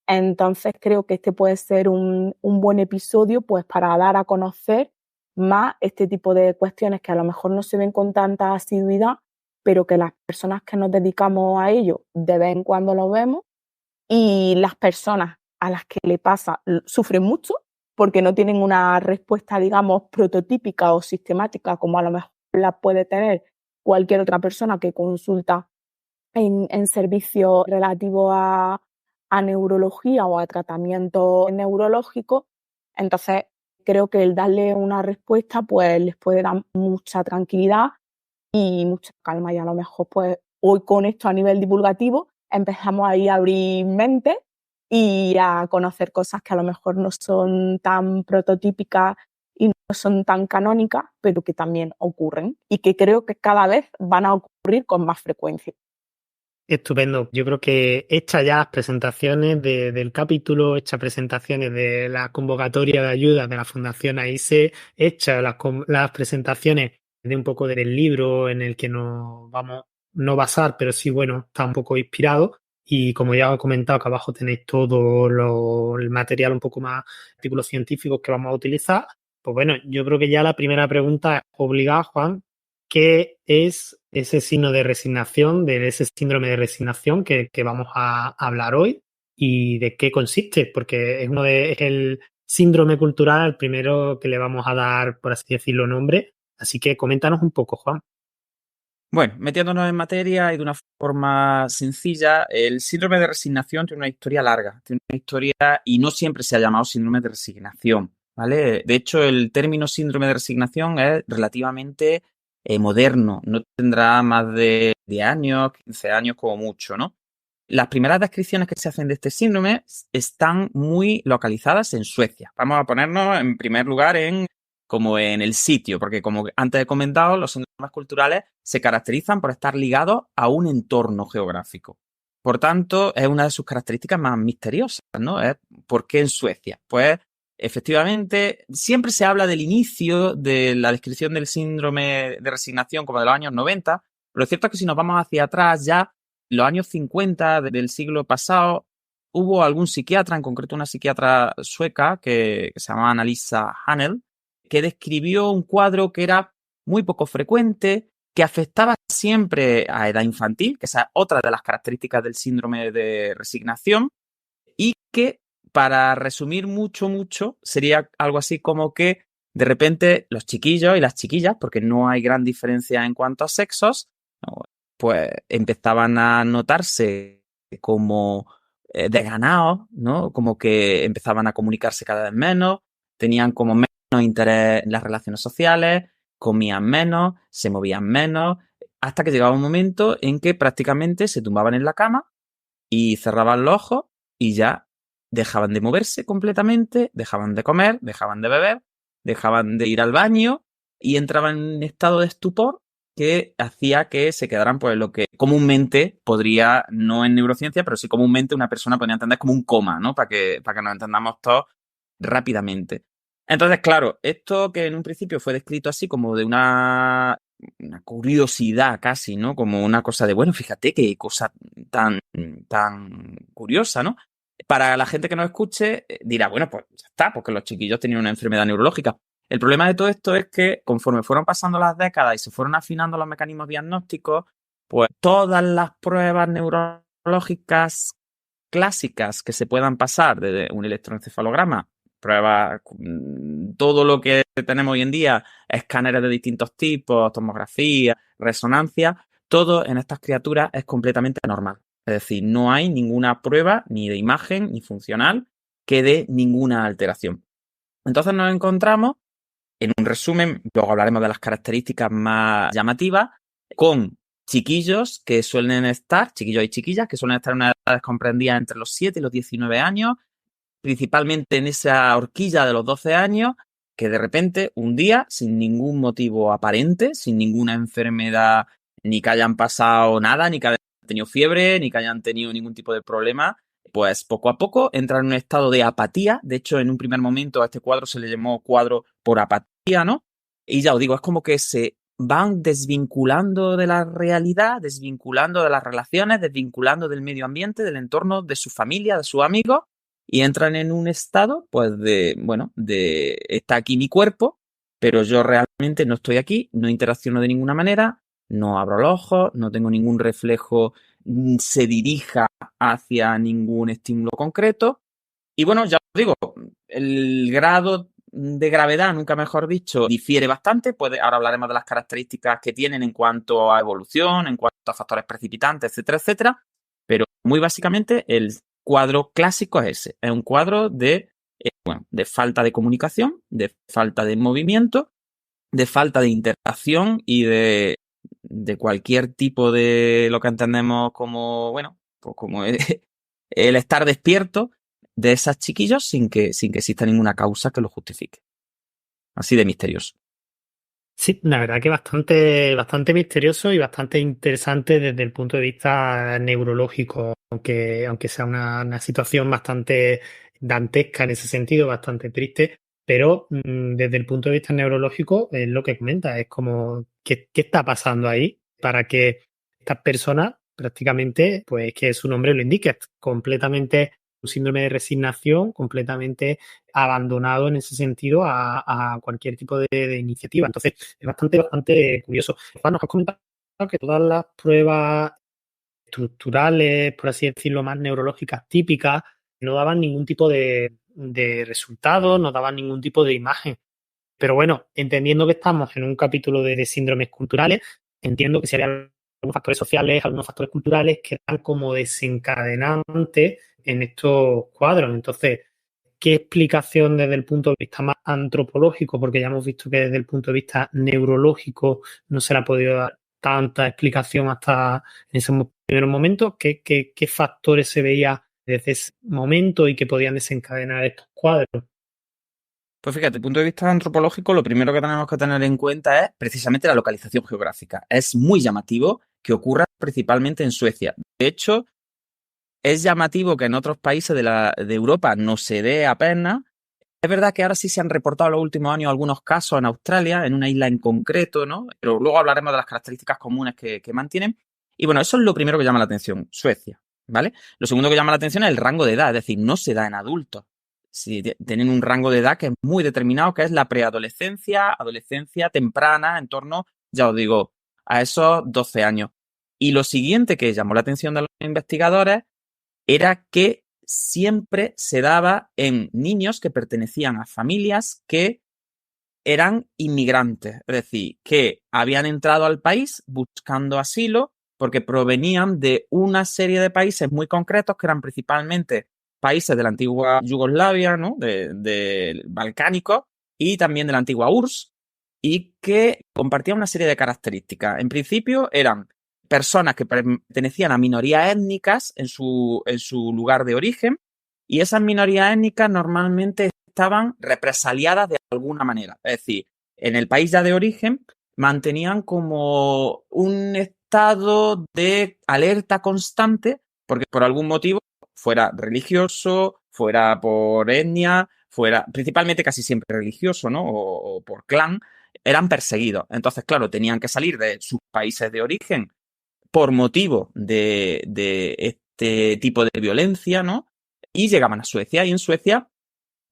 Entonces creo que este puede ser un buen episodio pues para dar a conocer más este tipo de cuestiones que a lo mejor no se ven con tanta asiduidad, pero que las personas que nos dedicamos a ello de vez en cuando lo vemos y las personas a las que le pasa sufren mucho porque no tienen una respuesta, digamos, prototípica o sistemática como a lo mejor la puede tener cualquier otra persona que consulta en servicios relativos a neurología o a tratamiento neurológico. Entonces, creo que el darle una respuesta pues les puede dar mucha tranquilidad y mucha calma y a lo mejor pues hoy con esto a nivel divulgativo empezamos ahí a abrir mente y a conocer cosas que a lo mejor no son tan prototípicas y no son tan canónicas, pero que también ocurren y que creo que cada vez van a ocurrir con más frecuencia. Estupendo. Yo creo que hechas ya las presentaciones del capítulo, hechas presentaciones de la convocatoria de ayuda de la Fundación AISE, hechas las presentaciones de un poco del libro en el que nos vamos no basar, pero sí, bueno, está un poco inspirado. Y como ya os he comentado, que abajo tenéis todo el material un poco más, artículos científicos que vamos a utilizar. Pues bueno, yo creo que ya la primera pregunta es obligada, Juan. ¿Qué es ese signo de resignación, de ese síndrome de resignación que vamos a hablar hoy y de qué consiste? Porque es el síndrome cultural, el primero que le vamos a dar, por así decirlo, nombre. Así que coméntanos un poco, Juan. Bueno, metiéndonos en materia y de una forma sencilla, el síndrome de resignación tiene una historia larga, tiene una historia y no siempre se ha llamado síndrome de resignación, ¿vale? De hecho, el término síndrome de resignación es relativamente moderno, no tendrá más de 10 años, 15 años como mucho, ¿no? Las primeras descripciones que se hacen de este síndrome están muy localizadas en Suecia. Vamos a ponernos en primer lugar como en el sitio, porque como antes he comentado, los síndromes culturales se caracterizan por estar ligados a un entorno geográfico. Por tanto, es una de sus características más misteriosas, ¿no? ¿Por qué en Suecia? Pues efectivamente, siempre se habla del inicio de la descripción del síndrome de resignación como de los años 90, pero lo cierto es que si nos vamos hacia atrás ya, los años 50 del siglo pasado, hubo algún psiquiatra, en concreto una psiquiatra sueca que se llamaba Annalisa Hanel, que describió un cuadro que era muy poco frecuente, que afectaba siempre a edad infantil, que esa es otra de las características del síndrome de resignación, y que, para resumir mucho, sería algo así como que de repente los chiquillos y las chiquillas, porque no hay gran diferencia en cuanto a sexos, ¿no? Pues empezaban a notarse como desganados, ¿no? Como que empezaban a comunicarse cada vez menos, tenían como menos interés en las relaciones sociales, comían menos, se movían menos, hasta que llegaba un momento en que prácticamente se tumbaban en la cama y cerraban los ojos y ya dejaban de moverse completamente, dejaban de comer, dejaban de beber, dejaban de ir al baño y entraban en un estado de estupor que hacía que se quedaran pues lo que comúnmente podría, no en neurociencia, pero sí comúnmente una persona podría entender como un coma, ¿no? Para que nos entendamos todos rápidamente. Entonces, claro, esto que en un principio fue descrito así como de una curiosidad casi, ¿no? Como una cosa de, bueno, fíjate qué cosa tan curiosa, ¿no? Para la gente que nos escuche dirá, bueno, pues ya está, porque los chiquillos tenían una enfermedad neurológica. El problema de todo esto es que conforme fueron pasando las décadas y se fueron afinando los mecanismos diagnósticos, pues todas las pruebas neurológicas clásicas que se puedan pasar desde un electroencefalograma, pruebas, todo lo que tenemos hoy en día, escáneres de distintos tipos, tomografía, resonancia, todo en estas criaturas es completamente anormal. Es decir, no hay ninguna prueba ni de imagen ni funcional que dé ninguna alteración. Entonces nos encontramos, en un resumen, luego hablaremos de las características más llamativas, con chiquillos que suelen estar, chiquillos y chiquillas, que suelen estar en una edad comprendida entre los 7 y los 19 años, principalmente en esa horquilla de los 12 años, que de repente, un día, sin ningún motivo aparente, sin ninguna enfermedad, ni que hayan pasado nada, ni que hayan tenido fiebre, ni que hayan tenido ningún tipo de problema, pues poco a poco entran en un estado de apatía. De hecho, en un primer momento a este cuadro se le llamó cuadro por apatía, ¿no? Y ya os digo, es como que se van desvinculando de la realidad, desvinculando de las relaciones, desvinculando del medio ambiente, del entorno, de su familia, de sus amigos, y entran en un estado, pues, está aquí mi cuerpo, pero yo realmente no estoy aquí, no interacciono de ninguna manera, no abro los ojos, no tengo ningún reflejo, se dirija hacia ningún estímulo concreto. Y bueno, ya os digo, el grado de gravedad, nunca mejor dicho, difiere bastante. Ahora hablaremos de las características que tienen en cuanto a evolución, en cuanto a factores precipitantes, etcétera, etcétera. Pero muy básicamente el cuadro clásico es ese. Es un cuadro de falta de comunicación, de falta de movimiento, de falta de interacción y de cualquier tipo de lo que entendemos como, bueno, pues como el estar despierto de esos chiquillos sin que exista ninguna causa que lo justifique. Así de misterioso. Sí, la verdad que bastante misterioso y bastante interesante desde el punto de vista neurológico, aunque sea una situación bastante dantesca en ese sentido, bastante triste, pero desde el punto de vista neurológico es lo que comenta, es como ¿qué está pasando ahí para que estas personas prácticamente, pues que su nombre lo indique, completamente un síndrome de resignación, completamente abandonado en ese sentido a cualquier tipo de iniciativa? Entonces, es bastante curioso. Juan, nos has comentado que todas las pruebas estructurales, por así decirlo, más neurológicas típicas, no daban ningún tipo de resultado, no daban ningún tipo de imagen. Pero bueno, entendiendo que estamos en un capítulo de síndromes culturales, entiendo que si había algunos factores sociales, algunos factores culturales que eran como desencadenantes en estos cuadros. Entonces, ¿qué explicación desde el punto de vista más antropológico? Porque ya hemos visto que desde el punto de vista neurológico no se le ha podido dar tanta explicación hasta en ese primer momento. ¿Qué factores se veía desde ese momento y que podían desencadenar estos cuadros? Pues fíjate, desde el punto de vista antropológico, lo primero que tenemos que tener en cuenta es precisamente la localización geográfica. Es muy llamativo que ocurra principalmente en Suecia. De hecho, es llamativo que en otros países de Europa no se dé apenas. Es verdad que ahora sí se han reportado en los últimos años algunos casos en Australia, en una isla en concreto, ¿no? Pero luego hablaremos de las características comunes que mantienen. Y bueno, eso es lo primero que llama la atención, Suecia, ¿vale? Lo segundo que llama la atención es el rango de edad, es decir, no se da en adultos. Sí, tienen un rango de edad que es muy determinado, que es la preadolescencia, adolescencia temprana, en torno, ya os digo, a esos 12 años. Y lo siguiente que llamó la atención de los investigadores era que siempre se daba en niños que pertenecían a familias que eran inmigrantes, es decir, que habían entrado al país buscando asilo porque provenían de una serie de países muy concretos que eran principalmente países de la antigua Yugoslavia, ¿no? de balcánicos y también de la antigua URSS, y que compartían una serie de características. En principio eran personas que pertenecían a minorías étnicas en su lugar de origen, y esas minorías étnicas normalmente estaban represaliadas de alguna manera. Es decir, en el país ya de origen mantenían como un estado de alerta constante porque por algún motivo, fuera religioso, fuera por etnia, fuera principalmente casi siempre religioso, ¿no? O por clan, eran perseguidos. Entonces, claro, tenían que salir de sus países de origen por motivo de este tipo de violencia, ¿no? Y llegaban a Suecia, y en Suecia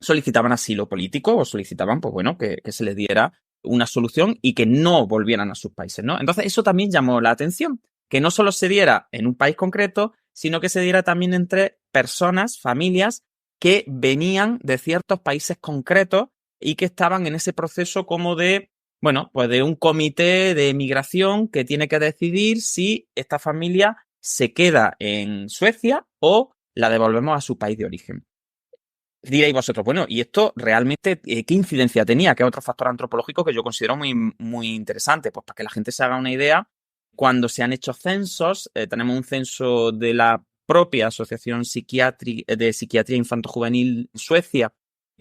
solicitaban asilo político o solicitaban, pues bueno, que se les diera una solución y que no volvieran a sus países, ¿no? Entonces, eso también llamó la atención, que no solo se diera en un país concreto, sino que se diera también entre personas, familias que venían de ciertos países concretos y que estaban en ese proceso como de, bueno, pues de un comité de migración que tiene que decidir si esta familia se queda en Suecia o la devolvemos a su país de origen. Diréis vosotros, bueno, ¿y esto realmente qué incidencia tenía? ¿Qué otro factor antropológico que yo considero muy, muy interesante? Pues para que la gente se haga una idea, cuando se han hecho censos, tenemos un censo de la propia Asociación de Psiquiatría Infanto-Juvenil Suecia,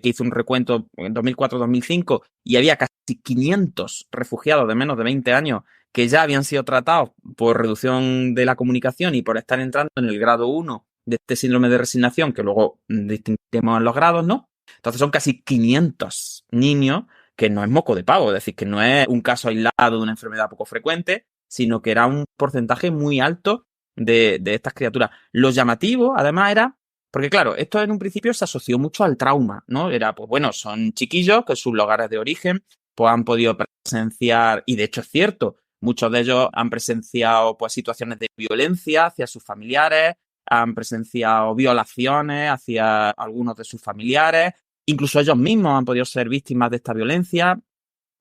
que hizo un recuento en 2004-2005, y había casi 500 refugiados de menos de 20 años que ya habían sido tratados por reducción de la comunicación y por estar entrando en el grado 1 de este síndrome de resignación, que luego distinguimos en los grados, ¿no? Entonces son casi 500 niños, que no es moco de pavo, es decir, que no es un caso aislado de una enfermedad poco frecuente, sino que era un porcentaje muy alto de estas criaturas. Lo llamativo, además, era, porque claro, esto en un principio se asoció mucho al trauma, ¿no? Era, pues bueno, son chiquillos que en sus lugares de origen pues han podido presenciar, y de hecho es cierto, muchos de ellos han presenciado pues situaciones de violencia hacia sus familiares, han presenciado violaciones hacia algunos de sus familiares, incluso ellos mismos han podido ser víctimas de esta violencia,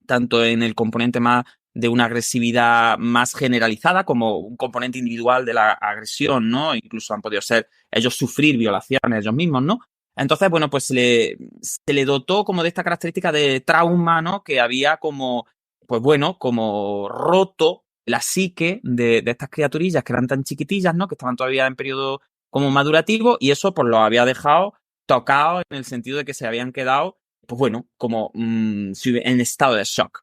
tanto en el componente más de una agresividad más generalizada como un componente individual de la agresión, ¿no? Incluso han podido ser ellos sufrir violaciones ellos mismos, ¿no? Entonces, bueno, pues se le dotó como de esta característica de trauma, ¿no? Que había como, pues bueno, como roto la psique de estas criaturillas que eran tan chiquitillas, ¿no? Que estaban todavía en periodo como madurativo, y eso pues los había dejado tocados en el sentido de que se habían quedado, pues bueno, como en estado de shock.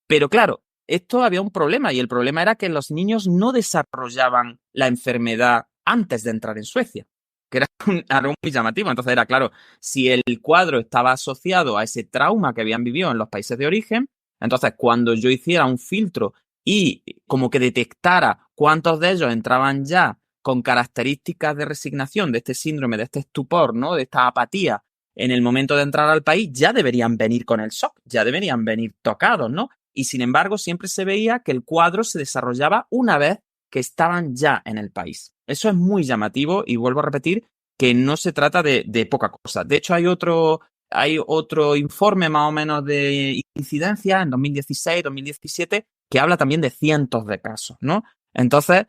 Pero claro, esto había un problema y el problema era que los niños no desarrollaban la enfermedad antes de entrar en Suecia, que era algo muy llamativo. Entonces era claro, si el cuadro estaba asociado a ese trauma que habían vivido en los países de origen, entonces cuando yo hiciera un filtro y como que detectara cuántos de ellos entraban ya con características de resignación, de este síndrome, de este estupor, ¿no? De esta apatía en el momento de entrar al país, ya deberían venir con el shock, ya deberían venir tocados, ¿no? Y sin embargo, siempre se veía que el cuadro se desarrollaba una vez que estaban ya en el país. Eso es muy llamativo y vuelvo a repetir que no se trata de poca cosa. De hecho, hay otro informe más o menos de incidencia en 2016, 2017, que habla también de cientos de casos, ¿no? Entonces,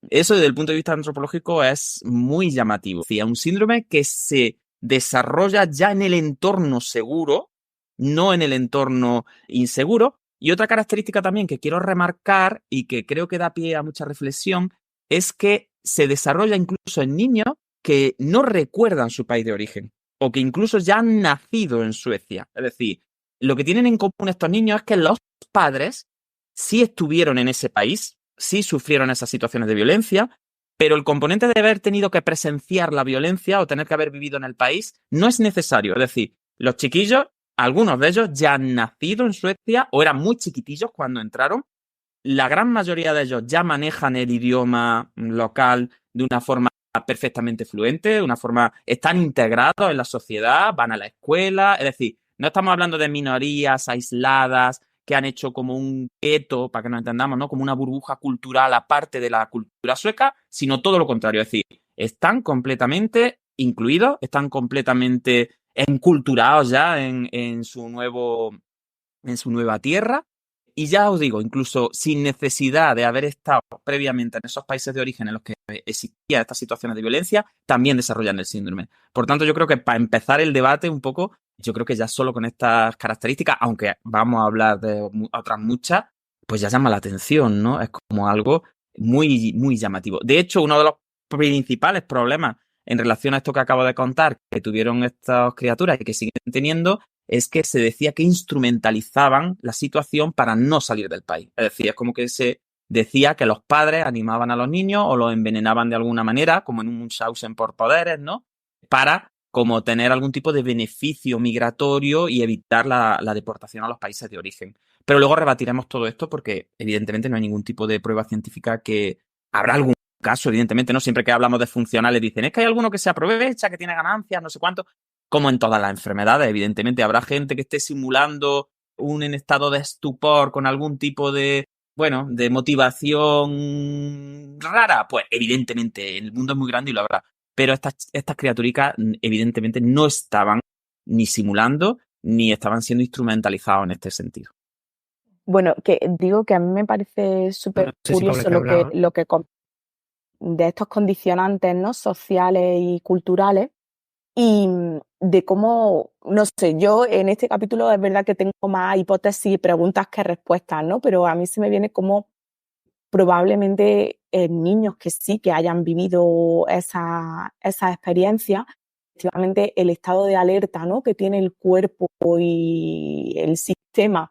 eso desde el punto de vista antropológico es muy llamativo. Es un síndrome que se desarrolla ya en el entorno seguro, no en el entorno inseguro. Y otra característica también que quiero remarcar y que creo que da pie a mucha reflexión es que se desarrolla incluso en niños que no recuerdan su país de origen o que incluso ya han nacido en Suecia. Es decir, lo que tienen en común estos niños es que los padres sí estuvieron en ese país, sí sufrieron esas situaciones de violencia, pero el componente de haber tenido que presenciar la violencia o tener que haber vivido en el país no es necesario. Es decir, los chiquillos, algunos de ellos ya han nacido en Suecia o eran muy chiquitillos cuando entraron. La gran mayoría de ellos ya manejan el idioma local de una forma perfectamente fluente, de una forma, están integrados en la sociedad, van a la escuela. Es decir, no estamos hablando de minorías aisladas que han hecho como un gueto, para que nos entendamos, ¿no? Como una burbuja cultural aparte de la cultura sueca, sino todo lo contrario. Es decir, están completamente incluidos, están completamente enculturados ya en su nueva tierra. Y ya os digo, incluso sin necesidad de haber estado previamente en esos países de origen en los que existían estas situaciones de violencia, también desarrollan el síndrome. Por tanto, yo creo que para empezar el debate un poco, yo creo que ya solo con estas características, aunque vamos a hablar de otras muchas, pues ya llama la atención, ¿no? Es como algo muy, muy llamativo. De hecho, uno de los principales problemas en relación a esto que acabo de contar, que tuvieron estas criaturas y que siguen teniendo, es que se decía que instrumentalizaban la situación para no salir del país. Es decir, es como que se decía que los padres animaban a los niños o los envenenaban de alguna manera, como en un Munchausen por poderes, ¿no? Para como tener algún tipo de beneficio migratorio y evitar la deportación a los países de origen. Pero luego rebatiremos todo esto porque evidentemente no hay ningún tipo de prueba científica que habrá algún caso, evidentemente, ¿no? Siempre que hablamos de funcionales dicen, es que hay alguno que se aprovecha, que tiene ganancias, no sé cuánto. Como en todas las enfermedades, evidentemente habrá gente que esté simulando un estado de estupor con algún tipo de, bueno, de motivación rara. Pues evidentemente el mundo es muy grande y lo habrá. Pero estas criaturicas evidentemente no estaban ni simulando ni estaban siendo instrumentalizados en este sentido. Bueno, que digo que a mí me parece súper curioso lo que de estos condicionantes, ¿no? Sociales y culturales. Y de cómo, no sé, yo en este capítulo es verdad que tengo más hipótesis y preguntas que respuestas, ¿no? Pero a mí se me viene como probablemente niños que sí que hayan vivido esa experiencia, efectivamente el estado de alerta, ¿no? Que tiene el cuerpo y el sistema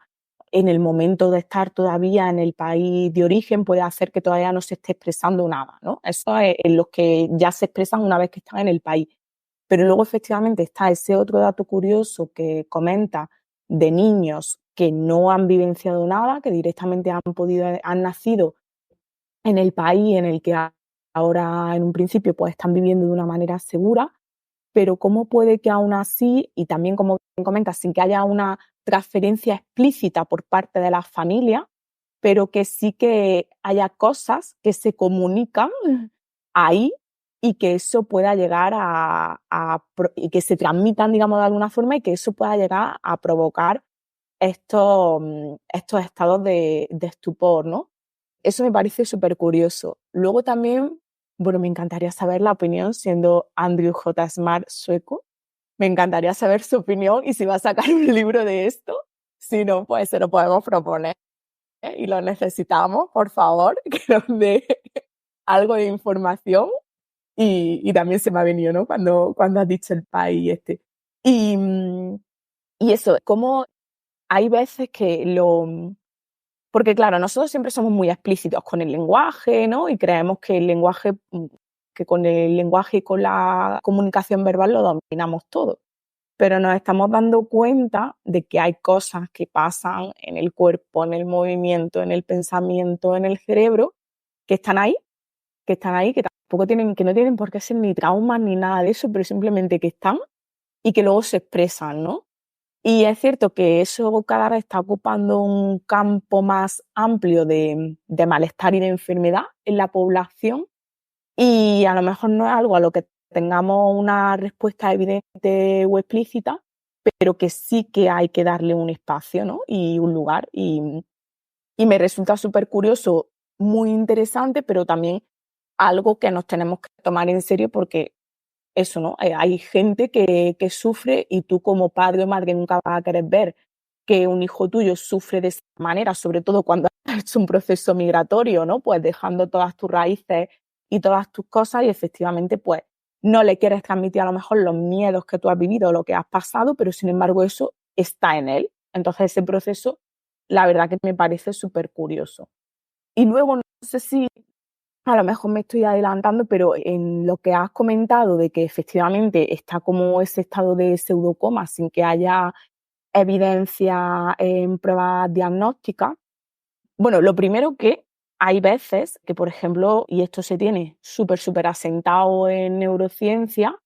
en el momento de estar todavía en el país de origen puede hacer que todavía no se esté expresando nada, ¿no? Eso es en los que ya se expresan una vez que están en el país. Pero luego efectivamente está ese otro dato curioso que comenta de niños que no han vivenciado nada, que directamente han nacido en el país en el que ahora en un principio pues están viviendo de una manera segura, pero cómo puede que aún así, y también como comentas, sin que haya una transferencia explícita por parte de la familia, pero que sí que haya cosas que se comunican ahí y que eso pueda llegar y que se transmitan, digamos, de alguna forma y que eso pueda llegar a provocar estos estados de estupor, ¿no? Eso me parece súper curioso. Luego también, bueno, me encantaría saber la opinión, siendo Andrew J. Smart sueco, me encantaría saber su opinión y si va a sacar un libro de esto. Si no, pues se lo podemos proponer y lo necesitamos, por favor, que nos dé algo de información. Y también se me ha venido, ¿no? Cuando has dicho el país este. Y, y eso, como hay veces que porque claro, nosotros siempre somos muy explícitos con el lenguaje, ¿no? Y creemos que el lenguaje, que con el lenguaje y con la comunicación verbal lo dominamos todo. Pero nos estamos dando cuenta de que hay cosas que pasan en el cuerpo, en el movimiento, en el pensamiento, en el cerebro, que están ahí, que tampoco que no tienen por qué ser ni traumas ni nada de eso, pero simplemente que están y que luego se expresan, ¿no? Y es cierto que eso cada vez está ocupando un campo más amplio de malestar y de enfermedad en la población, y a lo mejor no es algo a lo que tengamos una respuesta evidente o explícita, pero que sí que hay que darle un espacio, ¿no? Y un lugar. Y me resulta súper curioso, muy interesante, pero también algo que nos tenemos que tomar en serio porque eso, ¿no? Hay gente que sufre, y tú como padre o madre nunca vas a querer ver que un hijo tuyo sufre de esa manera, sobre todo cuando has hecho un proceso migratorio, ¿no? Pues dejando todas tus raíces y todas tus cosas, y efectivamente pues no le quieres transmitir a lo mejor los miedos que tú has vivido o lo que has pasado, pero sin embargo eso está en él. Entonces ese proceso, la verdad que me parece súper curioso. Y luego, no sé si a lo mejor me estoy adelantando, pero en lo que has comentado de que efectivamente está como ese estado de pseudocoma sin que haya evidencia en pruebas diagnósticas. Bueno, lo primero que hay veces que, por ejemplo, y esto se tiene súper asentado en neurociencia,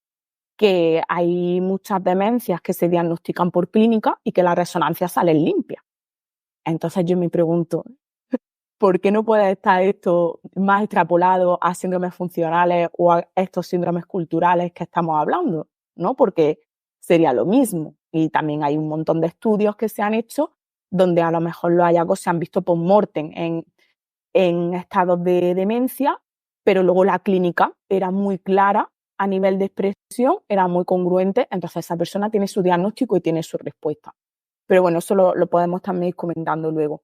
que hay muchas demencias que se diagnostican por clínica y que las resonancias salen limpias. Entonces yo me pregunto, ¿por qué no puede estar esto más extrapolado a síndromes funcionales o a estos síndromes culturales que estamos hablando? ¿No? Porque sería lo mismo. Y también hay un montón de estudios que se han hecho donde a lo mejor los hallazgos se han visto post-mortem en estados de demencia, pero luego la clínica era muy clara a nivel de expresión, era muy congruente, entonces esa persona tiene su diagnóstico y tiene su respuesta. Pero bueno, eso lo podemos también ir comentando luego.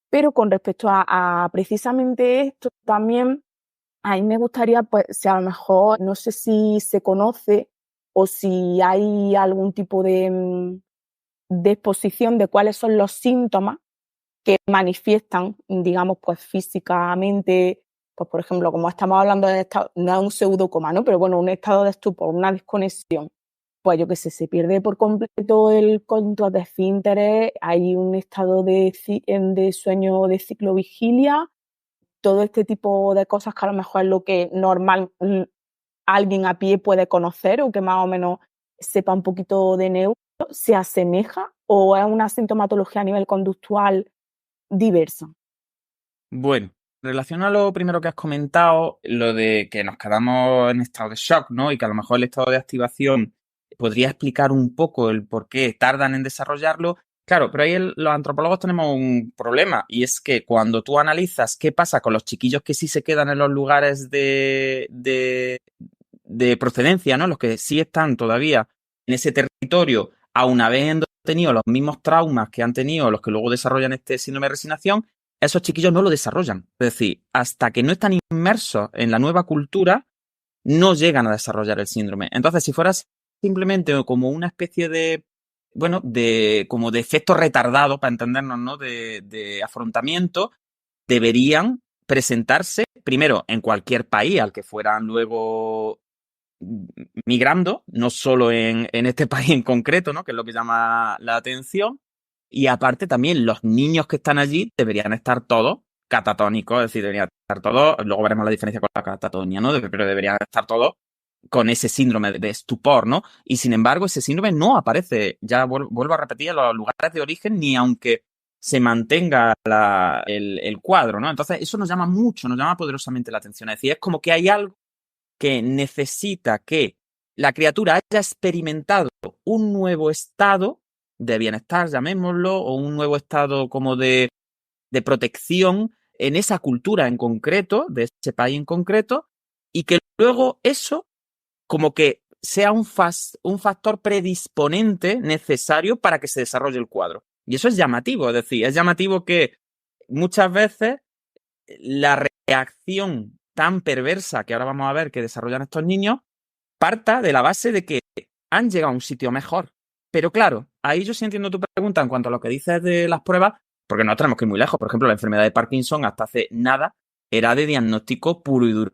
Pero con respecto a precisamente esto también, a mí me gustaría, pues, si a lo mejor, no sé si se conoce o si hay algún tipo de exposición de cuáles son los síntomas que manifiestan, digamos, pues físicamente, pues por ejemplo, como estamos hablando de estado, no es un pseudocoma, ¿no? Pero bueno, un estado de estupor, una desconexión. Pues yo qué sé, se pierde por completo el control de esfínteres, hay un estado de sueño de ciclovigilia, todo este tipo de cosas que a lo mejor es lo que normal alguien a pie puede conocer o que más o menos sepa un poquito de neuro, ¿se asemeja o es una sintomatología a nivel conductual diversa? Bueno, en relación a lo primero que has comentado, lo de que nos quedamos en estado de shock, ¿no? Y que a lo mejor el estado de activación podría explicar un poco el por qué tardan en desarrollarlo. Claro, pero ahí los antropólogos tenemos un problema, y es que cuando tú analizas qué pasa con los chiquillos que sí se quedan en los lugares de procedencia, ¿no? Los que sí están todavía en ese territorio, aun habiendo tenido los mismos traumas que han tenido los que luego desarrollan este síndrome de resignación, esos chiquillos no lo desarrollan. Es decir, hasta que no están inmersos en la nueva cultura, no llegan a desarrollar el síndrome. Entonces, si fuera simplemente como una especie de, bueno, como de efecto retardado, para entendernos, ¿no? De afrontamiento, deberían presentarse primero en cualquier país al que fueran luego migrando, no solo en este país en concreto, ¿no? Que es lo que llama la atención. Y aparte también los niños que están allí deberían estar todos catatónicos, es decir, deberían estar todos, luego veremos la diferencia con la catatonia, ¿no? Pero deberían estar todos con ese síndrome de estupor, ¿no? Y sin embargo, ese síndrome no aparece, ya vuelvo a repetir, en los lugares de origen, ni aunque se mantenga el cuadro, ¿no? Entonces, eso nos llama poderosamente la atención. Es decir, es como que hay algo que necesita que la criatura haya experimentado un nuevo estado de bienestar, llamémoslo, o un nuevo estado como de protección en esa cultura en concreto, de ese país en concreto, y que luego eso como que sea un factor predisponente necesario para que se desarrolle el cuadro. Y eso es llamativo, es decir, es llamativo que muchas veces la reacción tan perversa que ahora vamos a ver que desarrollan estos niños, parta de la base de que han llegado a un sitio mejor. Pero claro, ahí yo sí entiendo tu pregunta en cuanto a lo que dices de las pruebas, porque no tenemos que ir muy lejos. Por ejemplo, la enfermedad de Parkinson hasta hace nada era de diagnóstico puro y duro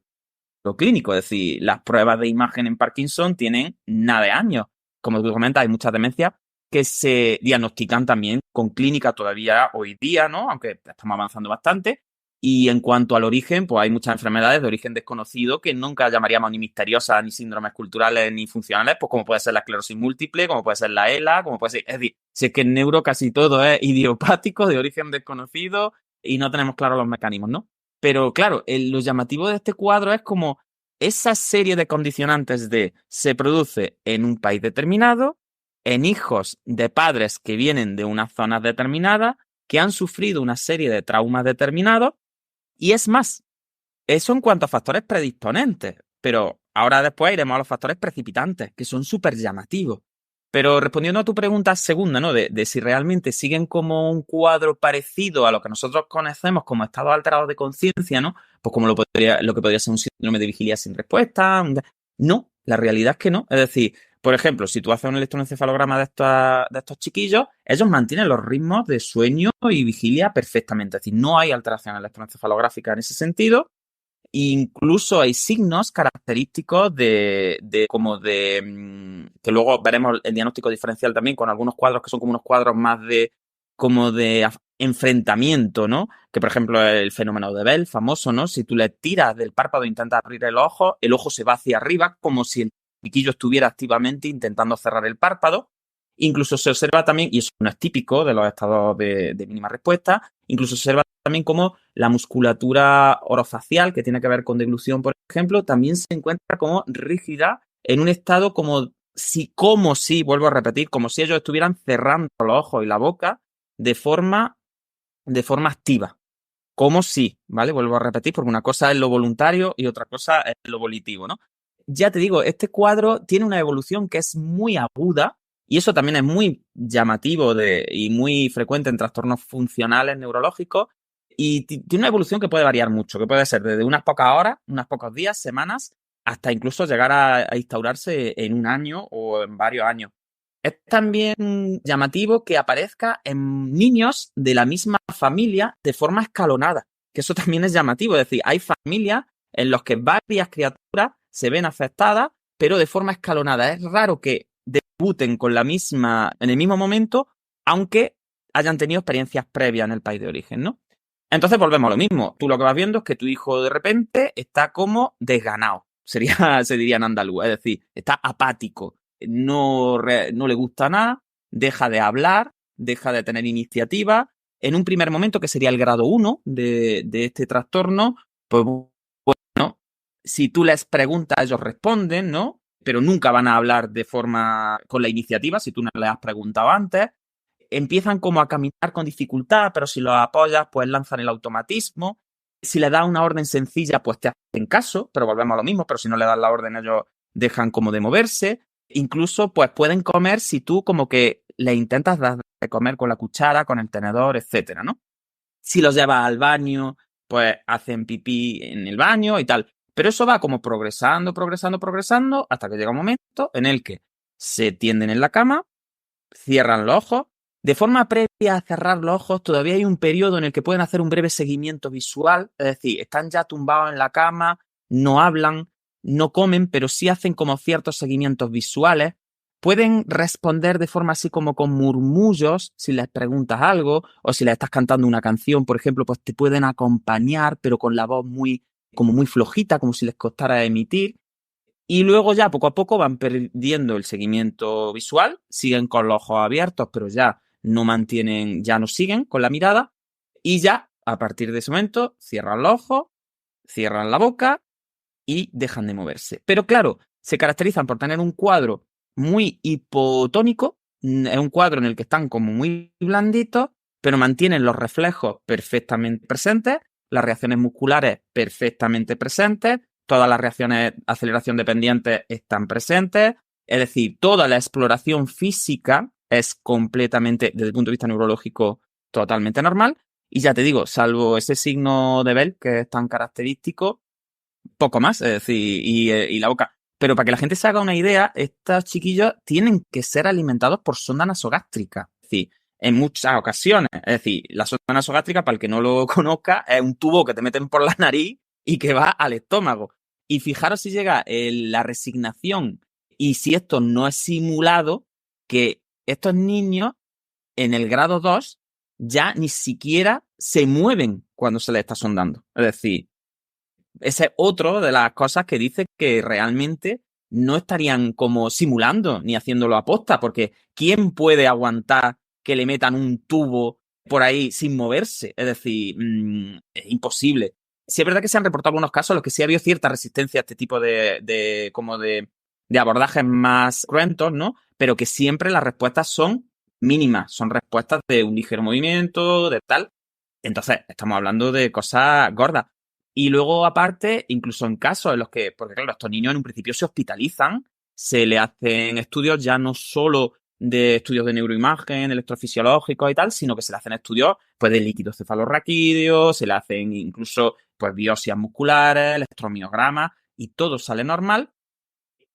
clínico. Es decir, las pruebas de imagen en Parkinson tienen nada de años. Como tú comentas, hay muchas demencias que se diagnostican también con clínica todavía hoy día, ¿no? Aunque estamos avanzando bastante. Y en cuanto al origen, pues hay muchas enfermedades de origen desconocido que nunca llamaríamos ni misteriosas, ni síndromes culturales, ni funcionales, pues como puede ser la esclerosis múltiple, como puede ser la ELA, como puede ser... Es decir, si es que en neuro casi todo es idiopático, de origen desconocido, y no tenemos claros los mecanismos, ¿no? Pero claro, lo llamativo de este cuadro es como esa serie de condicionantes de se produce en un país determinado, en hijos de padres que vienen de unas zonas determinadas, que han sufrido una serie de traumas determinados. Y es más, eso en cuanto a factores predisponentes, pero ahora después iremos a los factores precipitantes, que son súper llamativos. Pero respondiendo a tu pregunta segunda, ¿no? De si realmente siguen como un cuadro parecido a lo que nosotros conocemos como estados alterados de conciencia, ¿no? Pues como lo que podría ser un síndrome de vigilia sin respuesta. No, la realidad es que no. Es decir, por ejemplo, si tú haces un electroencefalograma de estos chiquillos, ellos mantienen los ritmos de sueño y vigilia perfectamente. Es decir, no hay alteración electroencefalográfica en ese sentido. Incluso hay signos característicos que luego veremos el diagnóstico diferencial también con algunos cuadros que son como unos cuadros más de enfrentamiento, ¿no? Que por ejemplo el fenómeno de Bell, famoso, ¿no? Si tú le tiras del párpado e intentas abrir el ojo se va hacia arriba como si el chiquillo estuviera activamente intentando cerrar el párpado. Incluso se observa también, y eso no es típico de los estados de mínima respuesta, incluso se observa también como la musculatura orofacial, que tiene que ver con deglución, por ejemplo, también se encuentra como rígida en un estado como si, vuelvo a repetir, como si ellos estuvieran cerrando los ojos y la boca de forma activa. Como si, ¿vale? Vuelvo a repetir, porque una cosa es lo voluntario y otra cosa es lo volitivo, ¿no? Ya te digo, este cuadro tiene una evolución que es muy aguda, y eso también es muy llamativo y muy frecuente en trastornos funcionales neurológicos. Y tiene una evolución que puede variar mucho, que puede ser desde unas pocas horas, unos pocos días, semanas, hasta incluso llegar a instaurarse en un año o en varios años. Es también llamativo que aparezca en niños de la misma familia de forma escalonada, que eso también es llamativo. Es decir, hay familias en las que varias criaturas se ven afectadas, pero de forma escalonada. Es raro que debuten en el mismo momento, aunque hayan tenido experiencias previas en el país de origen, ¿no? Entonces volvemos a lo mismo. Tú lo que vas viendo es que tu hijo de repente está como desganado. Se diría en andaluz, es decir, está apático, no le gusta nada, deja de hablar, deja de tener iniciativa. En un primer momento, que sería el grado 1 de este trastorno, pues bueno, si tú les preguntas, ellos responden, ¿no? Pero nunca van a hablar con la iniciativa, si tú no les has preguntado antes. Empiezan como a caminar con dificultad, pero si los apoyas, pues lanzan el automatismo. Si le das una orden sencilla, pues te hacen caso, pero volvemos a lo mismo, pero si no le das la orden, ellos dejan como de moverse. Incluso, pues pueden comer si tú como que le intentas dar de comer con la cuchara, con el tenedor, etcétera, ¿no? Si los llevas al baño, pues hacen pipí en el baño y tal. Pero eso va como progresando, hasta que llega un momento en el que se tienden en la cama, cierran los ojos. De forma previa a cerrar los ojos, todavía hay un periodo en el que pueden hacer un breve seguimiento visual, es decir, están ya tumbados en la cama, no hablan, no comen, pero sí hacen como ciertos seguimientos visuales. Pueden responder de forma así como con murmullos si les preguntas algo, o si les estás cantando una canción, por ejemplo, pues te pueden acompañar, pero con la voz muy flojita, como si les costara emitir. Y luego ya poco a poco van perdiendo el seguimiento visual, siguen con los ojos abiertos, pero ya no siguen con la mirada, y ya a partir de ese momento cierran los ojos, cierran la boca y dejan de moverse. Pero claro, se caracterizan por tener un cuadro muy hipotónico, es un cuadro en el que están como muy blanditos, pero mantienen los reflejos perfectamente presentes, las reacciones musculares perfectamente presentes, todas las reacciones aceleración dependientes están presentes, es decir, toda la exploración física es completamente, desde el punto de vista neurológico, totalmente normal. Y ya te digo, salvo ese signo de Bell, que es tan característico, poco más, es decir, y la boca. Pero para que la gente se haga una idea, estos chiquillos tienen que ser alimentados por sonda nasogástrica. Es decir, en muchas ocasiones. Es decir, la sonda nasogástrica, para el que no lo conozca, es un tubo que te meten por la nariz y que va al estómago. Y fijaros si llega la resignación y si esto no es simulado, que estos niños en el grado 2 ya ni siquiera se mueven cuando se les está sondando. Es decir, ese es otro de las cosas que dice que realmente no estarían como simulando ni haciéndolo a posta, porque ¿quién puede aguantar que le metan un tubo por ahí sin moverse? Es decir, es imposible. Sí es verdad que se han reportado algunos casos en los que sí ha habido cierta resistencia a este tipo de abordajes más cruentos, ¿no? Pero que siempre las respuestas son mínimas, son respuestas de un ligero movimiento, de tal. Entonces, estamos hablando de cosas gordas. Y luego, aparte, incluso en casos en los que, porque claro, estos niños en un principio se hospitalizan, se le hacen estudios ya no solo de estudios de neuroimagen, electrofisiológicos y tal, sino que se le hacen estudios pues de líquidos cefalorraquídeos, se le hacen incluso pues biopsias musculares, electromiogramas, y todo sale normal.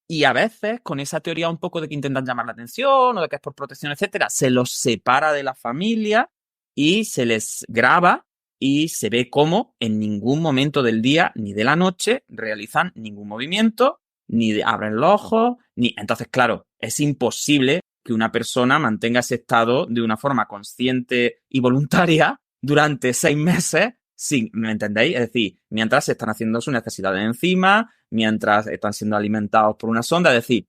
Y a veces, con esa teoría un poco de que intentan llamar la atención o de que es por protección, etcétera, se los separa de la familia y se les graba y se ve cómo en ningún momento del día ni de la noche realizan ningún movimiento, ni abren los ojos, ni... Entonces, claro, es imposible que una persona mantenga ese estado de una forma consciente y voluntaria durante 6 meses sin, ¿me entendéis? Es decir, mientras se están haciendo sus necesidades encima, mientras están siendo alimentados por una sonda, es decir,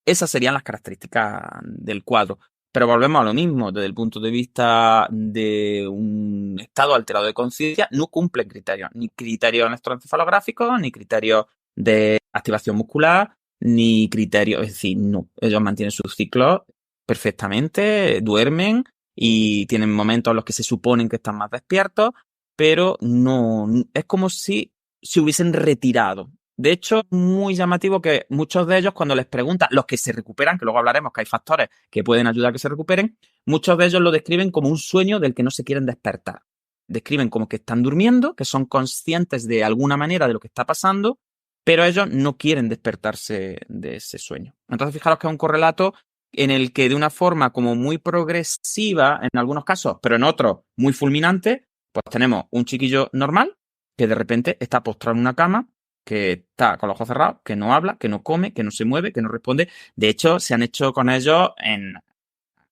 esas serían las características del cuadro. Pero volvemos a lo mismo, desde el punto de vista de un estado alterado de conciencia, no cumplen criterios, ni criterios electroencefalográficos, ni criterios de activación muscular, ni criterios, es decir, no, ellos mantienen sus ciclos perfectamente, duermen y tienen momentos en los que se suponen que están más despiertos, pero no, es como si se hubiesen retirado. De hecho, muy llamativo que muchos de ellos, cuando les preguntan, los que se recuperan, que luego hablaremos que hay factores que pueden ayudar a que se recuperen, muchos de ellos lo describen como un sueño del que no se quieren despertar. Describen como que están durmiendo, que son conscientes de alguna manera de lo que está pasando, pero ellos no quieren despertarse de ese sueño. Entonces, fijaros que es un correlato en el que de una forma como muy progresiva, en algunos casos, pero en otros muy fulminante, pues tenemos un chiquillo normal que de repente está postrado en una cama, que está con los ojos cerrados, que no habla, que no come, que no se mueve, que no responde. De hecho, se han hecho con ellos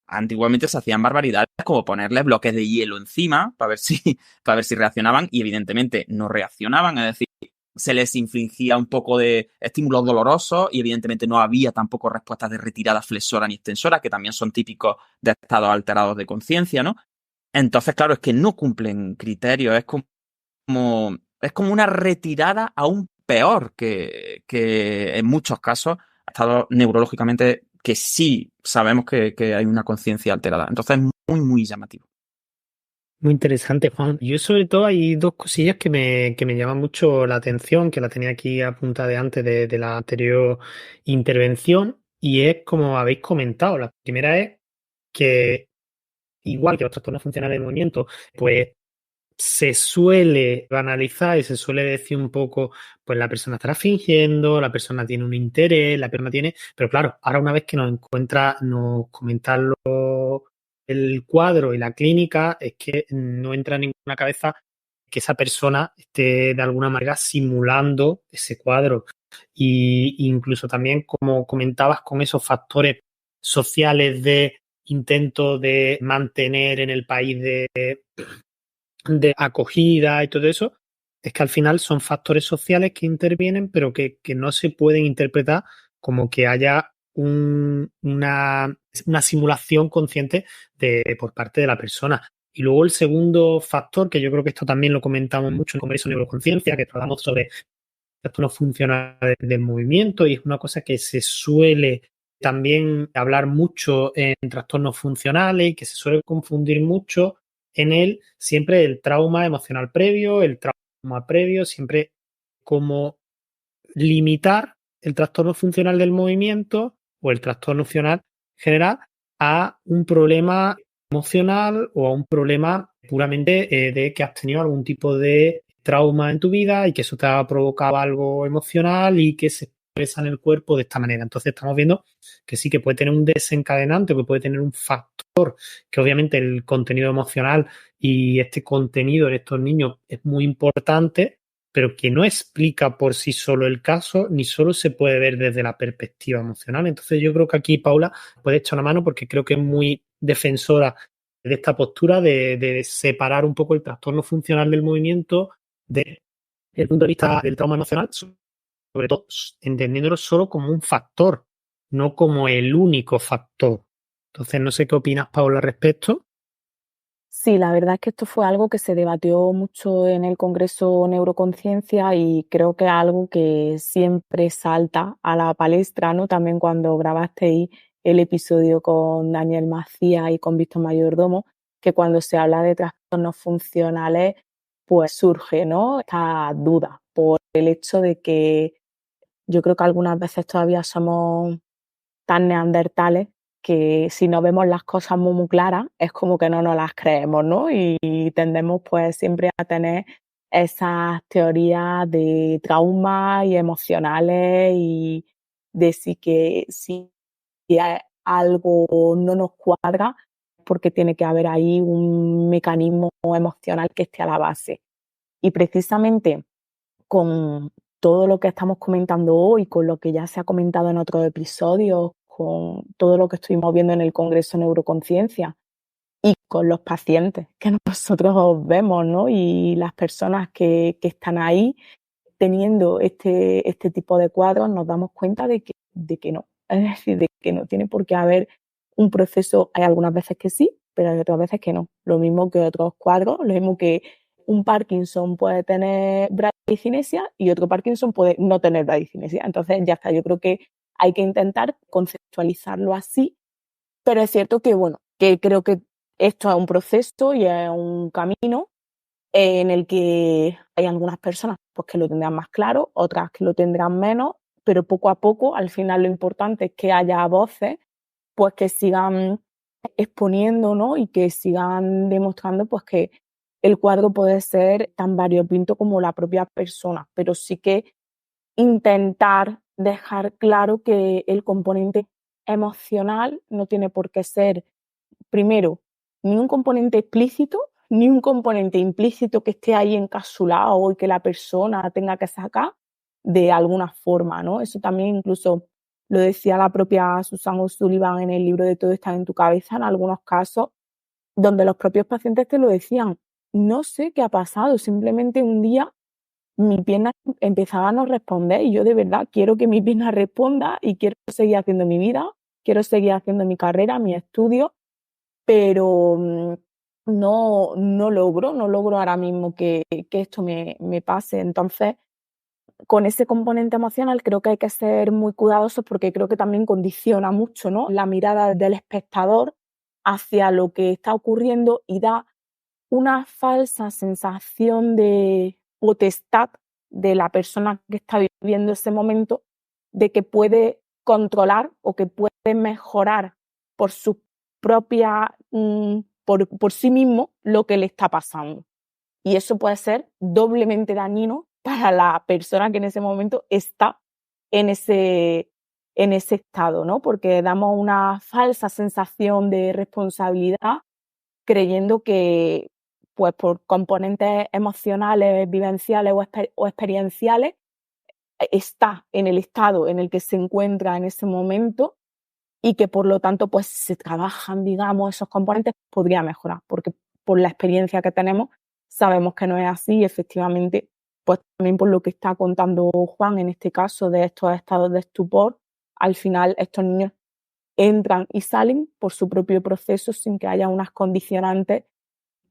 antiguamente se hacían barbaridades como ponerles bloques de hielo encima para ver si reaccionaban, y evidentemente no reaccionaban. Es decir, se les infligía un poco de estímulos dolorosos y evidentemente no había tampoco respuestas de retirada flexora ni extensora, que también son típicos de estados alterados de conciencia, ¿no? Entonces, claro, es que no cumplen criterios, es como una retirada aún peor que en muchos casos ha estado neurológicamente, que sí sabemos que hay una conciencia alterada. Entonces es muy, muy llamativo. Muy interesante, Juan. Yo sobre todo hay dos cosillas que me llaman mucho la atención, que la tenía aquí apuntada de antes de la anterior intervención, y es como habéis comentado. La primera es que, igual que los trastornos funcionales del movimiento, pues se suele banalizar y se suele decir un poco, pues la persona estará fingiendo, la persona tiene un interés, la persona tiene... Pero claro, ahora una vez que nos comentan el cuadro y la clínica, es que no entra en ninguna cabeza que esa persona esté de alguna manera simulando ese cuadro. Y incluso también, como comentabas, con esos factores sociales de intento de mantener en el país de acogida y todo eso, es que al final son factores sociales que intervienen, pero que no se pueden interpretar como que haya una simulación consciente por parte de la persona. Y luego el segundo factor, que yo creo que esto también lo comentamos mucho en el Congreso de Neuroconciencia, que tratamos sobre trastornos funcionales del movimiento, y es una cosa que se suele también hablar mucho en trastornos funcionales y que se suele confundir mucho en él, siempre el trauma emocional previo, el trauma previo, siempre como limitar el trastorno funcional del movimiento o el trastorno funcional general a un problema emocional o a un problema puramente de que has tenido algún tipo de trauma en tu vida y que eso te ha provocado algo emocional y que se expresa en el cuerpo de esta manera. Entonces estamos viendo que sí que puede tener un desencadenante, que puede tener un factor, que obviamente el contenido emocional y este contenido en estos niños es muy importante, pero que no explica por sí solo el caso, ni solo se puede ver desde la perspectiva emocional. Entonces yo creo que aquí Paula puede echar una mano porque creo que es muy defensora de esta postura de separar un poco el trastorno funcional del movimiento desde el punto de vista del trauma emocional, sobre todo entendiéndolo solo como un factor, no como el único factor. Entonces no sé qué opinas, Paula, al respecto. Sí, la verdad es que esto fue algo que se debatió mucho en el Congreso Neuroconciencia y creo que es algo que siempre salta a la palestra, ¿no? También cuando grabasteis el episodio con Daniel Macías y con Víctor Mayordomo, que cuando se habla de trastornos funcionales, pues surge, ¿no? Esta duda por el hecho de que yo creo que algunas veces todavía somos tan neandertales que si no vemos las cosas muy, muy claras, es como que no nos las creemos, ¿no? Y tendemos pues siempre a tener esas teorías de traumas y emocionales y de si algo no nos cuadra, porque tiene que haber ahí un mecanismo emocional que esté a la base. Y precisamente con todo lo que estamos comentando hoy, con lo que ya se ha comentado en otros episodios, con todo lo que estuvimos viendo en el Congreso Neuroconciencia y con los pacientes que nosotros vemos, ¿no? Y las personas que están ahí teniendo este tipo de cuadros, nos damos cuenta de que no. Es decir, de que no tiene por qué haber un proceso. Hay algunas veces que sí, pero hay otras veces que no. Lo mismo que otros cuadros, lo mismo que un Parkinson puede tener bradicinesia y otro Parkinson puede no tener bradicinesia. Entonces ya está, yo creo que hay que intentar conceptualizarlo así, pero es cierto que, bueno, que creo que esto es un proceso y es un camino en el que hay algunas personas pues, que lo tendrán más claro, otras que lo tendrán menos, pero poco a poco, al final lo importante es que haya voces pues que sigan exponiendo, ¿no? Y que sigan demostrando pues que el cuadro puede ser tan variopinto como la propia persona, pero sí que intentar dejar claro que el componente emocional no tiene por qué ser, primero, ni un componente explícito, ni un componente implícito que esté ahí encapsulado y que la persona tenga que sacar de alguna forma, ¿no? Eso también incluso lo decía la propia Susan O'Sullivan en el libro de Todo está en tu cabeza, en algunos casos, donde los propios pacientes te lo decían. No sé qué ha pasado, simplemente un día mi pierna empezaba a no responder y yo de verdad quiero que mi pierna responda y quiero seguir haciendo mi vida, quiero seguir haciendo mi carrera, mi estudio, pero no logro ahora mismo que esto me pase. Entonces, con ese componente emocional creo que hay que ser muy cuidadosos porque creo que también condiciona mucho, ¿no? La mirada del espectador hacia lo que está ocurriendo y da una falsa sensación de potestad de la persona que está viviendo ese momento, de que puede controlar o que puede mejorar por su propia, por sí mismo lo que le está pasando. Y eso puede ser doblemente dañino para la persona que en ese momento está en ese estado, ¿no? Porque damos una falsa sensación de responsabilidad creyendo que, pues por componentes emocionales, vivenciales o experienciales, está en el estado en el que se encuentra en ese momento y que por lo tanto pues si se trabajan, digamos, esos componentes, podría mejorar, porque por la experiencia que tenemos sabemos que no es así y efectivamente, pues también por lo que está contando Juan en este caso de estos estados de estupor, al final estos niños entran y salen por su propio proceso sin que haya unas condicionantes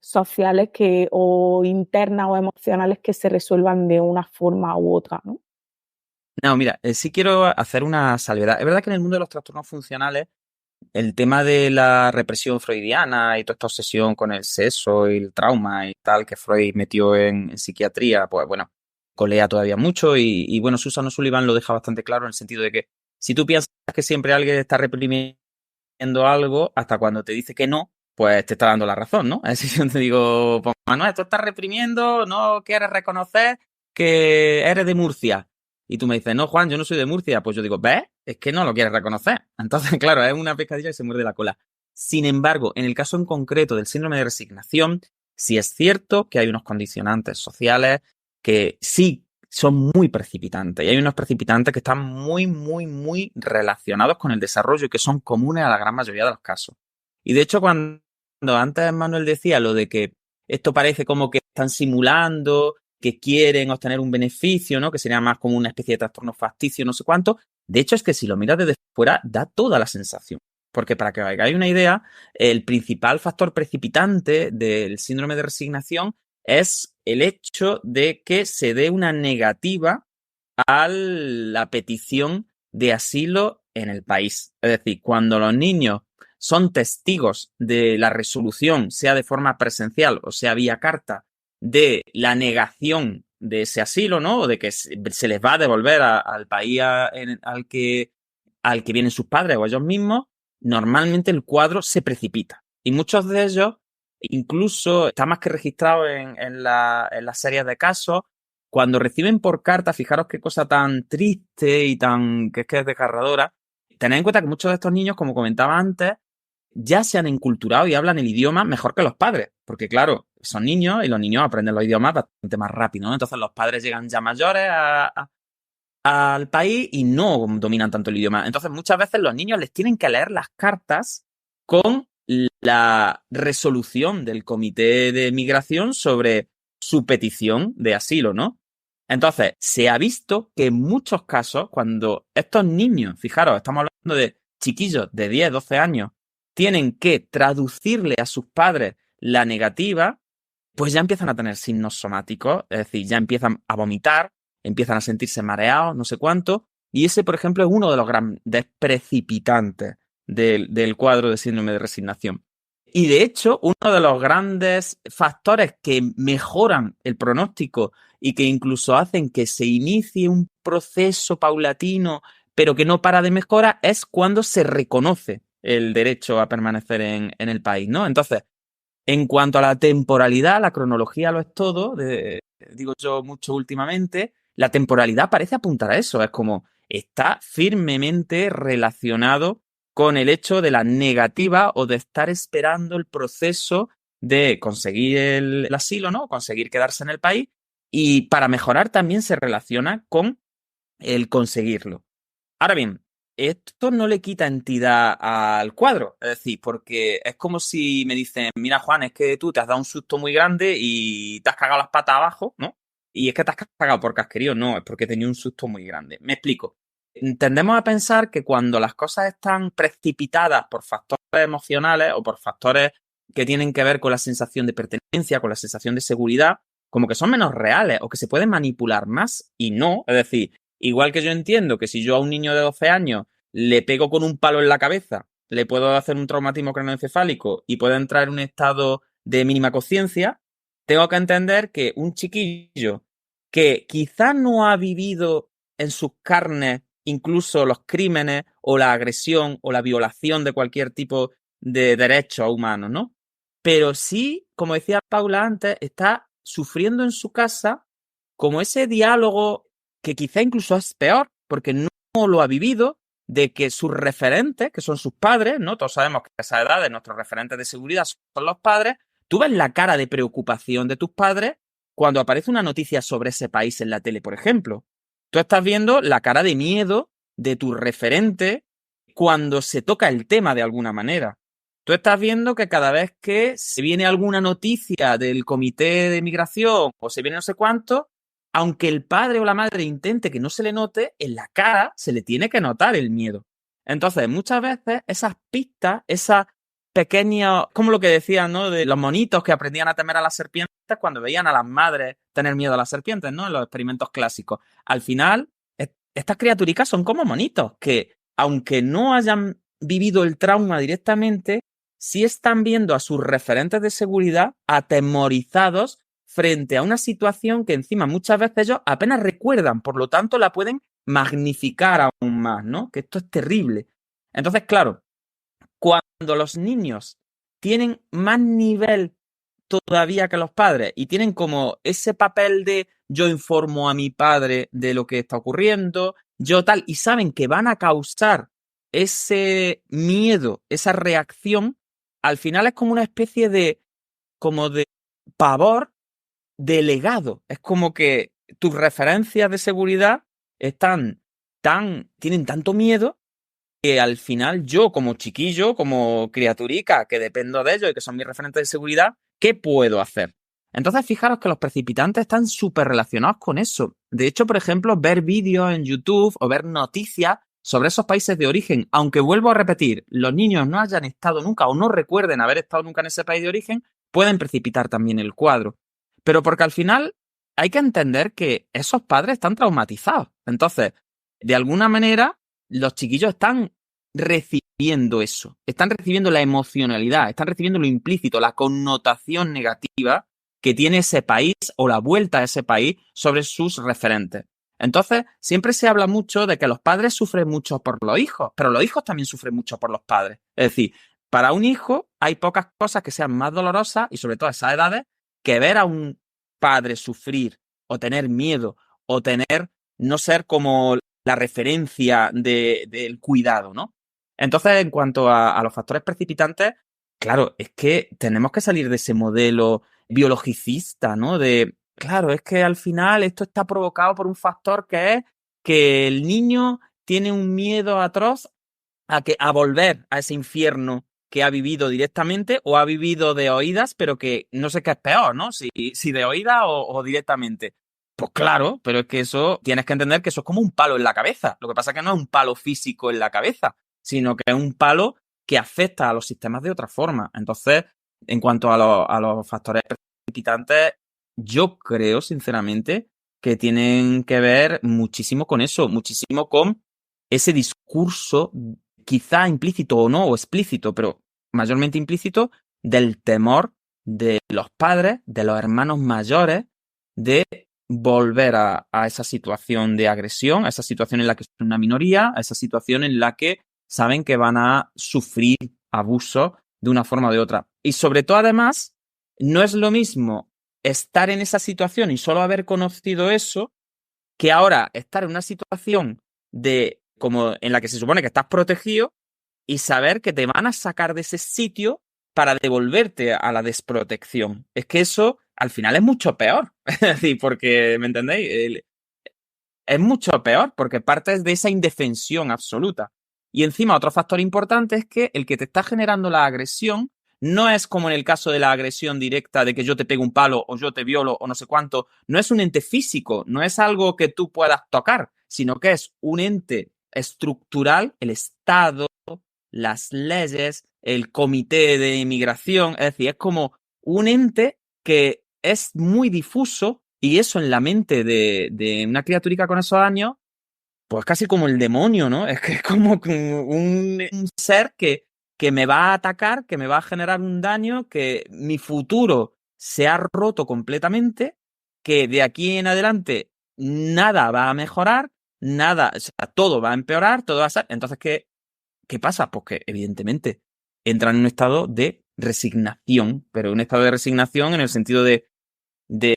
sociales o internas o emocionales que se resuelvan de una forma u otra, ¿no? No, mira, sí quiero hacer una salvedad. Es verdad que en el mundo de los trastornos funcionales el tema de la represión freudiana y toda esta obsesión con el sexo y el trauma y tal que Freud metió en psiquiatría, pues bueno, colea todavía mucho y bueno, Susan O'Sullivan lo deja bastante claro en el sentido de que si tú piensas que siempre alguien está reprimiendo algo, hasta cuando te dice que no, pues te está dando la razón, ¿no? Es decir, yo te digo, pues Manuel, tú estás reprimiendo, no quieres reconocer que eres de Murcia. Y tú me dices, no, Juan, yo no soy de Murcia. Pues yo digo, ¿ves? Es que no lo quieres reconocer. Entonces, claro, es una pescadilla que se muerde la cola. Sin embargo, en el caso en concreto del síndrome de resignación, sí es cierto que hay unos condicionantes sociales que sí son muy precipitantes. Y hay unos precipitantes que están muy, muy, muy relacionados con el desarrollo y que son comunes a la gran mayoría de los casos. Y de hecho, cuando antes Manuel decía lo de que esto parece como que están simulando, que quieren obtener un beneficio, ¿no? Que sería más como una especie de trastorno facticio, no sé cuánto. De hecho, es que si lo miras desde fuera, da toda la sensación. Porque para que os hagáis una idea, el principal factor precipitante del síndrome de resignación es el hecho de que se dé una negativa a la petición de asilo en el país. Es decir, cuando los niños son testigos de la resolución, sea de forma presencial o sea vía carta, de la negación de ese asilo, ¿no? O de que se les va a devolver al país al que vienen sus padres o ellos mismos, normalmente el cuadro se precipita. Y muchos de ellos, incluso, está más que registrado en las series de casos, cuando reciben por carta, fijaros qué cosa tan triste y tan que es desgarradora, tened en cuenta que muchos de estos niños, como comentaba antes, ya se han enculturado y hablan el idioma mejor que los padres. Porque claro, son niños y los niños aprenden los idiomas bastante más rápido, ¿no? Entonces los padres llegan ya mayores al país y no dominan tanto el idioma. Entonces muchas veces los niños les tienen que leer las cartas con la resolución del comité de migración sobre su petición de asilo, ¿no? Entonces, se ha visto que en muchos casos, cuando estos niños, fijaros, estamos hablando de chiquillos de 10, 12 años, tienen que traducirle a sus padres la negativa, pues ya empiezan a tener signos somáticos, es decir, ya empiezan a vomitar, empiezan a sentirse mareados, no sé cuánto, y ese, por ejemplo, es uno de los grandes precipitantes del cuadro de síndrome de resignación. Y de hecho, uno de los grandes factores que mejoran el pronóstico y que incluso hacen que se inicie un proceso paulatino, pero que no para de mejora, es cuando se reconoce el derecho a permanecer en el país, ¿no? Entonces, en cuanto a la temporalidad, la cronología lo es todo, digo yo mucho últimamente, la temporalidad parece apuntar a eso, es como está firmemente relacionado con el hecho de la negativa o de estar esperando el proceso de conseguir el asilo, ¿no? Conseguir quedarse en el país, y para mejorar también se relaciona con el conseguirlo. Ahora bien, esto no le quita entidad al cuadro, es decir, porque es como si me dicen, mira Juan, es que tú te has dado un susto muy grande y te has cagado las patas abajo, ¿no? Y es que te has cagado por casquerío, no, es porque tenía un susto muy grande. Me explico. Tendemos a pensar que cuando las cosas están precipitadas por factores emocionales o por factores que tienen que ver con la sensación de pertenencia, con la sensación de seguridad, como que son menos reales o que se pueden manipular más, y no. Es decir, igual que yo entiendo que si yo a un niño de 12 años le pego con un palo en la cabeza, le puedo hacer un traumatismo craneoencefálico y puede entrar en un estado de mínima conciencia, tengo que entender que un chiquillo que quizás no ha vivido en sus carnes incluso los crímenes o la agresión o la violación de cualquier tipo de derechos humanos, ¿no? Pero sí, como decía Paula antes, está sufriendo en su casa como ese diálogo que quizá incluso es peor, porque no lo ha vivido, de que sus referentes, que son sus padres, ¿no? Todos sabemos que a esa edad nuestros referentes de seguridad son los padres. Tú ves la cara de preocupación de tus padres cuando aparece una noticia sobre ese país en la tele, por ejemplo. Tú estás viendo la cara de miedo de tu referente cuando se toca el tema de alguna manera. Tú estás viendo que cada vez que se viene alguna noticia del comité de migración o se viene no sé cuánto, aunque el padre o la madre intente que no se le note, en la cara se le tiene que notar el miedo. Entonces, muchas veces esas pistas, esas pequeñas, como lo que decían, ¿no? De los monitos que aprendían a temer a las serpientes cuando veían a las madres tener miedo a las serpientes, ¿no? En los experimentos clásicos. Al final, estas criaturicas son como monitos que, aunque no hayan vivido el trauma directamente, sí están viendo a sus referentes de seguridad atemorizados frente a una situación que encima muchas veces ellos apenas recuerdan, por lo tanto la pueden magnificar aún más, ¿no? Que esto es terrible. Entonces, claro, cuando los niños tienen más nivel todavía que los padres y tienen como ese papel de yo informo a mi padre de lo que está ocurriendo, yo tal, y saben que van a causar ese miedo, esa reacción, al final es como una especie de pavor delegado. Es como que tus referencias de seguridad tienen tanto miedo que al final yo, como chiquillo, como criaturica, que dependo de ellos y que son mis referentes de seguridad, ¿qué puedo hacer? Entonces, fijaros que los precipitantes están súper relacionados con eso. De hecho, por ejemplo, ver vídeos en YouTube o ver noticias sobre esos países de origen, aunque vuelvo a repetir, los niños no hayan estado nunca o no recuerden haber estado nunca en ese país de origen, pueden precipitar también el cuadro. Pero porque al final hay que entender que esos padres están traumatizados. Entonces, de alguna manera, los chiquillos están recibiendo eso, están recibiendo la emocionalidad, están recibiendo lo implícito, la connotación negativa que tiene ese país o la vuelta a ese país sobre sus referentes. Entonces, siempre se habla mucho de que los padres sufren mucho por los hijos, pero los hijos también sufren mucho por los padres. Es decir, para un hijo hay pocas cosas que sean más dolorosas, y sobre todo a esas edades, que ver a un padre sufrir o tener miedo o no ser como la referencia del cuidado, ¿no? Entonces, en cuanto a los factores precipitantes, claro, es que tenemos que salir de ese modelo biologicista, ¿no? Claro, es que al final esto está provocado por un factor que es que el niño tiene un miedo atroz a volver a ese infierno que ha vivido directamente o ha vivido de oídas, pero que no sé qué es peor, ¿no? Si de oídas o directamente. Pues claro, pero es que eso, tienes que entender que eso es como un palo en la cabeza. Lo que pasa es que no es un palo físico en la cabeza, sino que es un palo que afecta a los sistemas de otra forma. Entonces, en cuanto a los factores precipitantes, yo creo, sinceramente, que tienen que ver muchísimo con eso, muchísimo con ese discurso, quizá implícito o no, o explícito, pero mayormente implícito, del temor de los padres, de los hermanos mayores, de volver a esa situación de agresión, a esa situación en la que son una minoría, a esa situación en la que saben que van a sufrir abuso de una forma o de otra. Y sobre todo, además, no es lo mismo estar en esa situación y solo haber conocido eso, que ahora estar en una situación como en la que se supone que estás protegido y saber que te van a sacar de ese sitio para devolverte a la desprotección. Es que eso al final es mucho peor. Es decir, porque, ¿me entendéis? Es mucho peor porque partes de esa indefensión absoluta. Y encima otro factor importante es que el que te está generando la agresión no es como en el caso de la agresión directa de que yo te pego un palo o yo te violo o no sé cuánto. No es un ente físico, no es algo que tú puedas tocar, sino que es un ente estructural, el Estado, las leyes, el comité de inmigración. Es decir, es como un ente que es muy difuso y eso en la mente de una criaturica con esos años, pues casi como el demonio, ¿no? Es que es como un ser que me va a atacar, que me va a generar un daño, que mi futuro se ha roto completamente, que de aquí en adelante nada va a mejorar, nada, o sea, todo va a empeorar, todo va a ser. Entonces, ¿qué pasa? Pues que evidentemente entran en un estado de resignación, pero un estado de resignación en el sentido de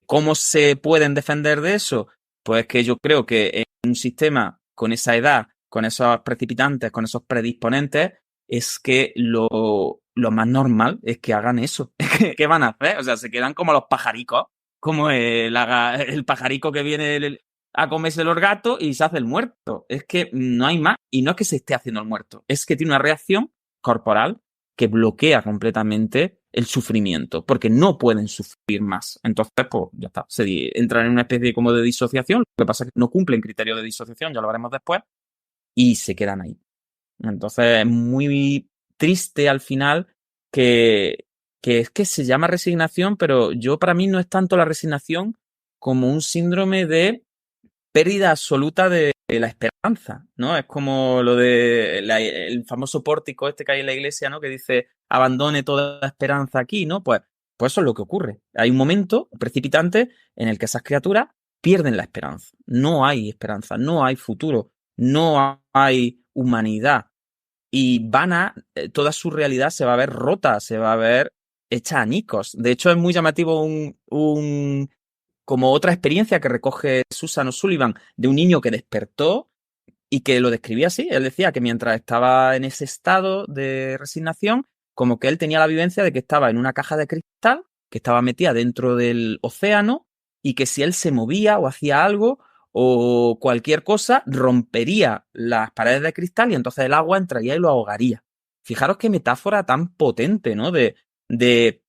cómo se pueden defender de eso. Pues que yo creo que en un sistema con esa edad, con esos precipitantes, con esos predisponentes, es que lo más normal es que hagan eso. ¿Qué van a hacer? O sea, se quedan como los pajaricos, como el pajarico que viene a comerse los gatos y se hace el muerto. Es que no hay más. Y no es que se esté haciendo el muerto, es que tiene una reacción corporal que bloquea completamente el sufrimiento, porque no pueden sufrir más. Entonces, pues ya está, entran en una especie como de disociación, lo que pasa es que no cumplen criterios de disociación, ya lo veremos después, y se quedan ahí. Entonces, es muy triste al final que es que se llama resignación, pero para mí no es tanto la resignación como un síndrome de pérdida absoluta de la esperanza, ¿no? Es como lo de el famoso pórtico este que hay en la iglesia, ¿no? Que dice, abandone toda la esperanza aquí, ¿no? Pues eso es lo que ocurre. Hay un momento precipitante en el que esas criaturas pierden la esperanza. No hay esperanza, no hay futuro, no hay humanidad. y toda su realidad se va a ver rota, se va a ver hecha añicos. De hecho, es muy llamativo como otra experiencia que recoge Susan O'Sullivan de un niño que despertó y que lo describía así. Él decía que mientras estaba en ese estado de resignación, como que él tenía la vivencia de que estaba en una caja de cristal, que estaba metida dentro del océano y que si él se movía o hacía algo o cualquier cosa, rompería las paredes de cristal y entonces el agua entraría y lo ahogaría. Fijaros qué metáfora tan potente, ¿no? De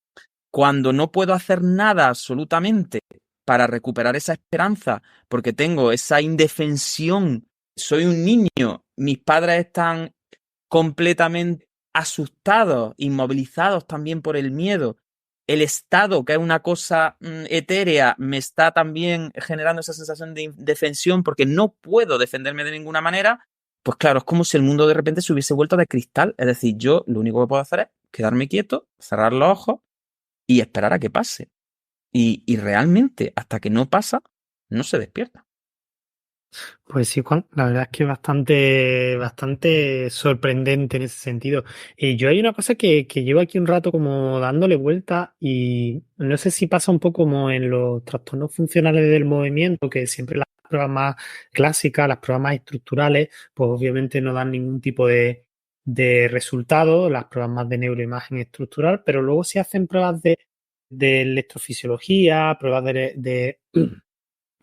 cuando no puedo hacer nada absolutamente para recuperar esa esperanza, porque tengo esa indefensión, soy un niño, mis padres están completamente asustados, inmovilizados también por el miedo. El estado, que es una cosa etérea, me está también generando esa sensación de indefensión porque no puedo defenderme de ninguna manera. Pues claro, es como si el mundo de repente se hubiese vuelto de cristal. Es decir, yo lo único que puedo hacer es quedarme quieto, cerrar los ojos y esperar a que pase. Y realmente, hasta que no pasa, no se despierta. Pues sí, Juan, la verdad es que es bastante sorprendente en ese sentido. Yo hay una cosa que llevo aquí un rato como dándole vuelta y no sé si pasa un poco como en los trastornos funcionales del movimiento, que siempre las pruebas más clásicas, las pruebas más estructurales, pues obviamente no dan ningún tipo de resultado, las pruebas más de neuroimagen estructural, pero luego se hacen pruebas de electrofisiología, pruebas de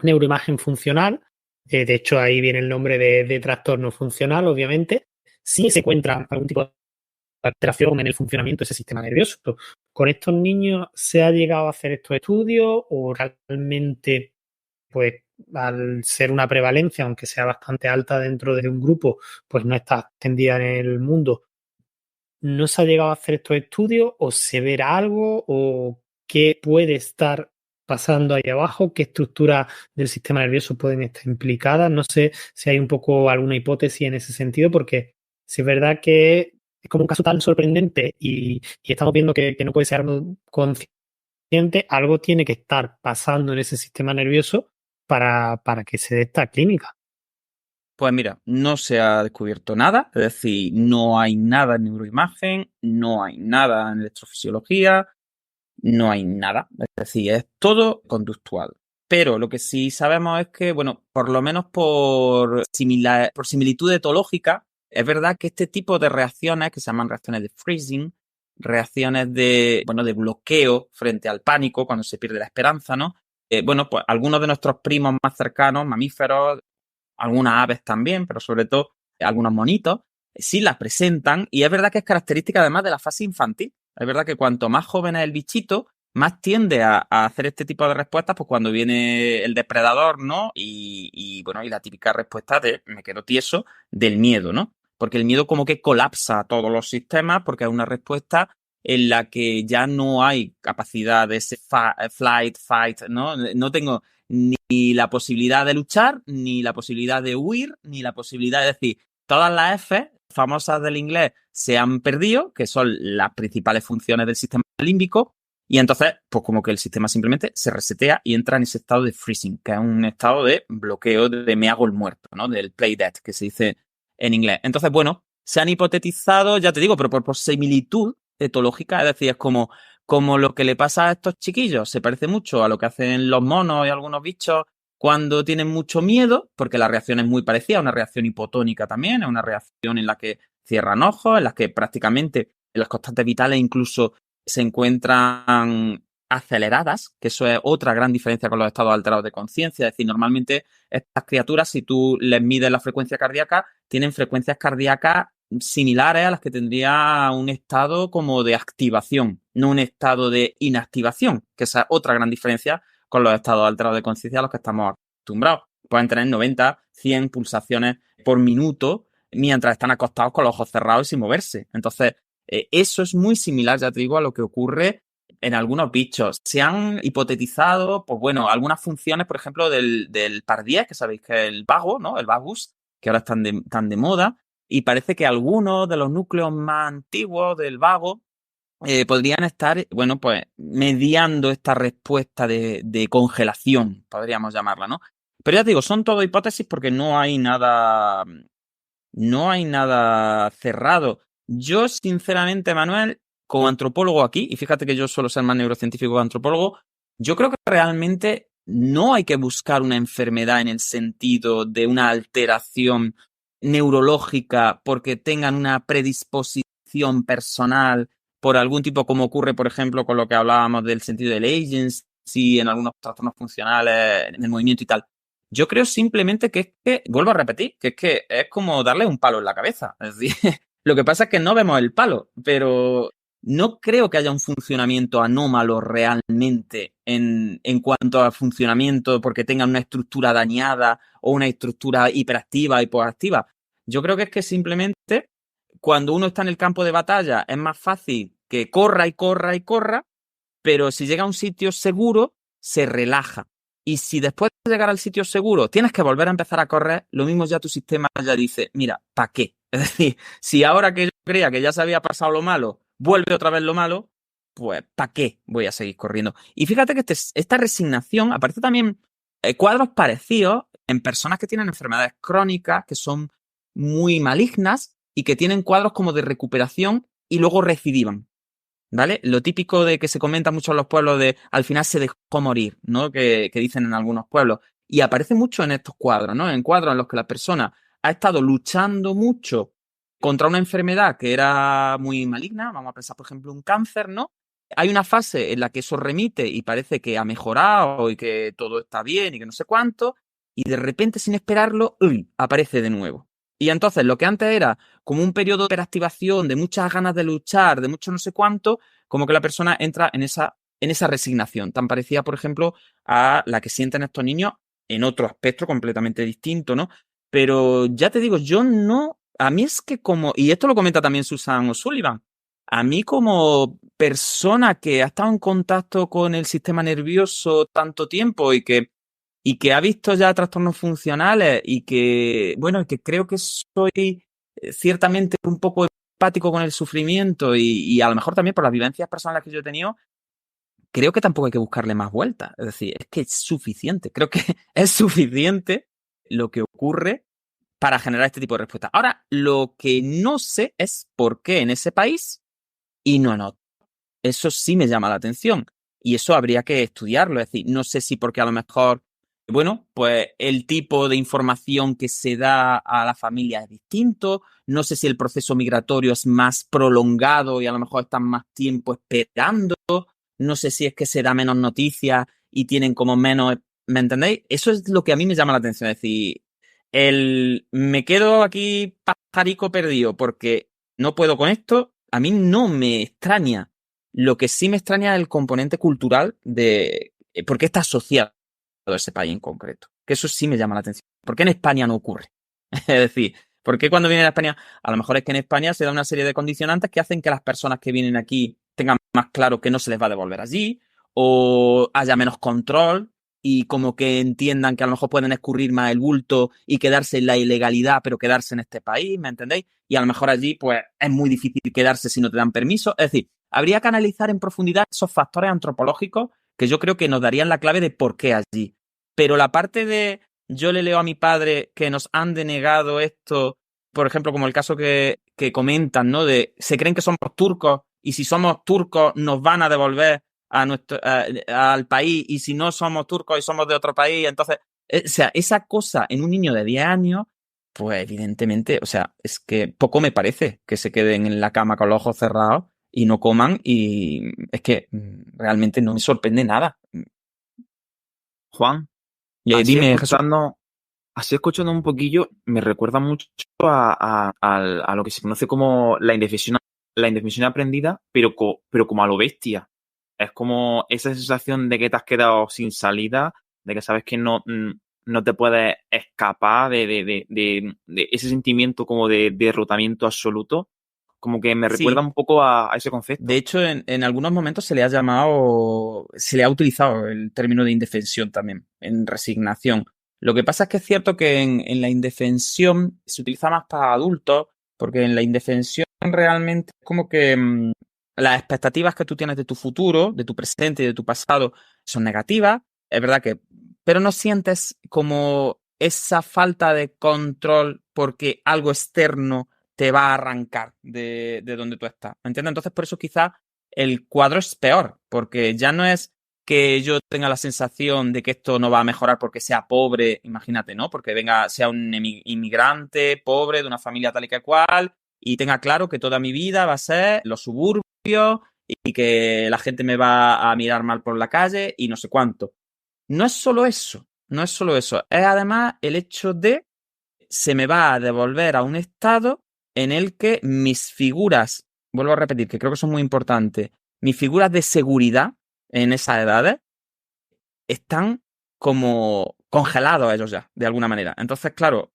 neuroimagen funcional. De hecho, ahí viene el nombre de trastorno funcional, obviamente. Si se encuentra algún tipo de alteración en el funcionamiento de ese sistema nervioso. ¿Con estos niños se ha llegado a hacer estos estudios o realmente, pues, al ser una prevalencia, aunque sea bastante alta dentro de un grupo, pues no está extendida en el mundo? ¿No se ha llegado a hacer estos estudios o se verá algo o qué puede estar pasando ahí abajo? ¿Qué estructuras del sistema nervioso pueden estar implicadas? No sé si hay un poco alguna hipótesis en ese sentido, porque si es verdad que es como un caso tan sorprendente y estamos viendo que no puede ser algo consciente, algo tiene que estar pasando en ese sistema nervioso para que se dé esta clínica. Pues mira, no se ha descubierto nada, es decir, no hay nada en neuroimagen, no hay nada en electrofisiología, no hay nada, es decir, es todo conductual. Pero lo que sí sabemos es que, bueno, por lo menos por similitud etológica, es verdad que este tipo de reacciones, que se llaman reacciones de freezing, reacciones de bloqueo frente al pánico, cuando se pierde la esperanza, ¿no? Bueno, pues algunos de nuestros primos más cercanos, mamíferos, algunas aves también, pero sobre todo algunos monitos, sí las presentan y es verdad que es característica además de la fase infantil. Es verdad que cuanto más joven es el bichito, más tiende a hacer este tipo de respuestas, pues cuando viene el depredador, ¿no? Y bueno, y la típica respuesta de me quedo tieso del miedo, ¿no? Porque el miedo como que colapsa todos los sistemas porque es una respuesta en la que ya no hay capacidad de ese flight, fight, ¿no? No tengo ni la posibilidad de luchar, ni la posibilidad de huir, ni la posibilidad de decir, todas las F famosas del inglés se han perdido, que son las principales funciones del sistema límbico, y entonces, pues como que el sistema simplemente se resetea y entra en ese estado de freezing, que es un estado de bloqueo de me hago el muerto, ¿no? Del play dead, que se dice en inglés. Entonces, bueno, se han hipotetizado, ya te digo, pero por similitud etológica, es decir, es como lo que le pasa a estos chiquillos. Se parece mucho a lo que hacen los monos y algunos bichos cuando tienen mucho miedo, porque la reacción es muy parecida, una reacción hipotónica también, es una reacción en la que cierran ojos, en la que prácticamente las constantes vitales incluso se encuentran aceleradas, que eso es otra gran diferencia con los estados alterados de conciencia. Es decir, normalmente estas criaturas, si tú les mides la frecuencia cardíaca, tienen frecuencias cardíacas similares a las que tendría un estado como de activación, no un estado de inactivación, que esa es otra gran diferencia con los estados alterados de conciencia a los que estamos acostumbrados. Pueden tener 90, 100 pulsaciones por minuto mientras están acostados con los ojos cerrados y sin moverse. Entonces, eso es muy similar, ya te digo, a lo que ocurre en algunos bichos. Se han hipotetizado, pues bueno, algunas funciones, por ejemplo, del par 10, que sabéis que es el vago, ¿no? El vagus, que ahora están tan de moda. Y parece que algunos de los núcleos más antiguos del vago podrían estar, bueno, pues mediando esta respuesta de congelación, podríamos llamarla, ¿no? Pero ya te digo, son todo hipótesis porque no hay nada no hay nada cerrado. Yo, sinceramente, Manuel, como antropólogo aquí, y fíjate que yo suelo ser más neurocientífico que antropólogo, yo creo que realmente no hay que buscar una enfermedad en el sentido de una alteración neurológica porque tengan una predisposición personal por algún tipo, como ocurre, por ejemplo, con lo que hablábamos del sentido del agency, en algunos trastornos funcionales, en el movimiento y tal. Yo creo simplemente que es que, vuelvo a repetir, que es que es como darle un palo en la cabeza. Es decir, lo que pasa es que no vemos el palo, pero no creo que haya un funcionamiento anómalo realmente en cuanto a funcionamiento porque tengan una estructura dañada o una estructura hiperactiva, hipoactiva. Yo creo que es que simplemente cuando uno está en el campo de batalla es más fácil que corra y corra y corra, pero si llega a un sitio seguro, se relaja. Y si después de llegar al sitio seguro tienes que volver a empezar a correr, lo mismo ya tu sistema ya dice, mira, ¿para qué? Es decir, si ahora que yo creía que ya se había pasado lo malo, vuelve otra vez lo malo, pues ¿para qué voy a seguir corriendo? Y fíjate que esta resignación aparece también cuadros parecidos en personas que tienen enfermedades crónicas, que son muy malignas y que tienen cuadros como de recuperación y luego recidivan. ¿Vale? Lo típico de que se comenta mucho en los pueblos de al final se dejó morir, ¿no? Que dicen en algunos pueblos. Y aparece mucho en estos cuadros, ¿no? En cuadros en los que la persona ha estado luchando mucho contra una enfermedad que era muy maligna, vamos a pensar, por ejemplo, un cáncer, ¿no? Hay una fase en la que eso remite y parece que ha mejorado y que todo está bien y que no sé cuánto, y de repente, sin esperarlo, ¡uy!, aparece de nuevo. Y entonces lo que antes era como un periodo de hiperactivación, de muchas ganas de luchar, de mucho no sé cuánto, como que la persona entra en esa resignación, tan parecida, por ejemplo, a la que sienten estos niños en otro aspecto completamente distinto, ¿no? Pero ya te digo, yo no, a mí es que como, y esto lo comenta también Susan O'Sullivan, a mí como persona que ha estado en contacto con el sistema nervioso tanto tiempo y que ha visto ya trastornos funcionales y que, bueno, que creo que soy ciertamente un poco empático con el sufrimiento y a lo mejor también por las vivencias personales que yo he tenido, creo que tampoco hay que buscarle más vueltas. Es decir, es que es suficiente. Creo que es suficiente lo que ocurre para generar este tipo de respuesta. Ahora, lo que no sé es por qué en ese país y no en otro. Eso sí me llama la atención y eso habría que estudiarlo. Es decir, no sé si porque a lo mejor, bueno, pues el tipo de información que se da a la familia es distinto. No sé si el proceso migratorio es más prolongado y a lo mejor están más tiempo esperando. No sé si es que se da menos noticias y tienen como menos, ¿me entendéis? Eso es lo que a mí me llama la atención. Es decir, me quedo aquí pajarico perdido porque no puedo con esto, a mí no me extraña. Lo que sí me extraña es el componente cultural de por qué está asociado a ese país en concreto. Que eso sí me llama la atención. ¿Por qué en España no ocurre? Es decir, ¿por qué cuando vienen a España? A lo mejor es que en España se da una serie de condicionantes que hacen que las personas que vienen aquí tengan más claro que no se les va a devolver allí o haya menos control y como que entiendan que a lo mejor pueden escurrir más el bulto y quedarse en la ilegalidad, pero quedarse en este país, ¿me entendéis? Y a lo mejor allí pues es muy difícil quedarse si no te dan permiso. Es decir, habría que analizar en profundidad esos factores antropológicos que yo creo que nos darían la clave de por qué allí. Pero la parte de yo le leo a mi padre que nos han denegado esto, por ejemplo, como el caso que comentan, ¿no? De se creen que somos turcos y si somos turcos nos van a devolver al país y si no somos turcos y somos de otro país, entonces, o sea, esa cosa en un niño de 10 años, pues evidentemente, o sea, es que poco me parece que se queden en la cama con los ojos cerrados y no coman y es que realmente no me sorprende nada. Juan, Dime, Jesús. así escuchando un poquillo, me recuerda mucho a lo que se conoce como la indefensión aprendida, pero como a lo bestia. Es como esa sensación de que te has quedado sin salida, de que sabes que no te puedes escapar de ese sentimiento como de derrotamiento absoluto. Como que me recuerda Sí. un poco a ese concepto. De hecho, en algunos momentos se le ha utilizado el término de indefensión también, en resignación. Lo que pasa es que es cierto que en la indefensión se utiliza más para adultos, porque en la indefensión realmente es como que las expectativas que tú tienes de tu futuro, de tu presente y de tu pasado son negativas, es verdad que, pero no sientes como esa falta de control porque algo externo te va a arrancar de donde tú estás. ¿Me entiendes? Entonces, por eso quizás el cuadro es peor, porque ya no es que yo tenga la sensación de que esto no va a mejorar porque sea pobre, imagínate, ¿no? Porque sea un inmigrante pobre de una familia tal y que cual y tenga claro que toda mi vida va a ser los suburbios y que la gente me va a mirar mal por la calle y no sé cuánto. No es solo eso, no es solo eso. Es además el hecho de se me va a devolver a un estado en el que mis figuras, vuelvo a repetir, que creo que son muy importantes, mis figuras de seguridad en esas edades están como congelados ellos ya, de alguna manera. Entonces, claro,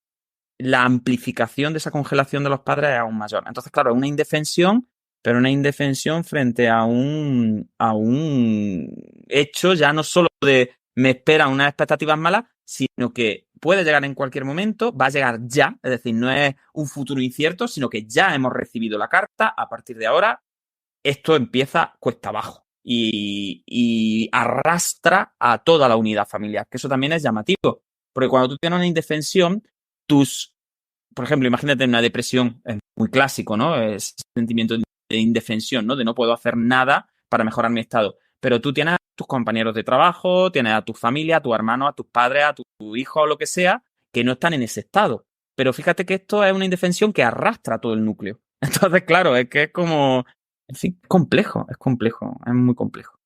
la amplificación de esa congelación de los padres es aún mayor. Entonces, claro, es una indefensión, pero una indefensión frente a un hecho ya no solo de me esperan unas expectativas malas, sino que puede llegar en cualquier momento, va a llegar ya, es decir, no es un futuro incierto, sino que ya hemos recibido la carta, a partir de ahora esto empieza cuesta abajo y arrastra a toda la unidad familiar, que eso también es llamativo, porque cuando tú tienes una indefensión, por ejemplo, imagínate una depresión, es muy clásico, ¿no? Es sentimiento de indefensión, ¿no? De no puedo hacer nada para mejorar mi estado. Pero tú tienes a tus compañeros de trabajo, tienes a tu familia, a tu hermano, a tus padres, a tu hijo o lo que sea, que no están en ese estado. Pero fíjate que esto es una indefensión que arrastra todo el núcleo. Entonces, claro, es que es como, en fin, complejo, es muy complejo.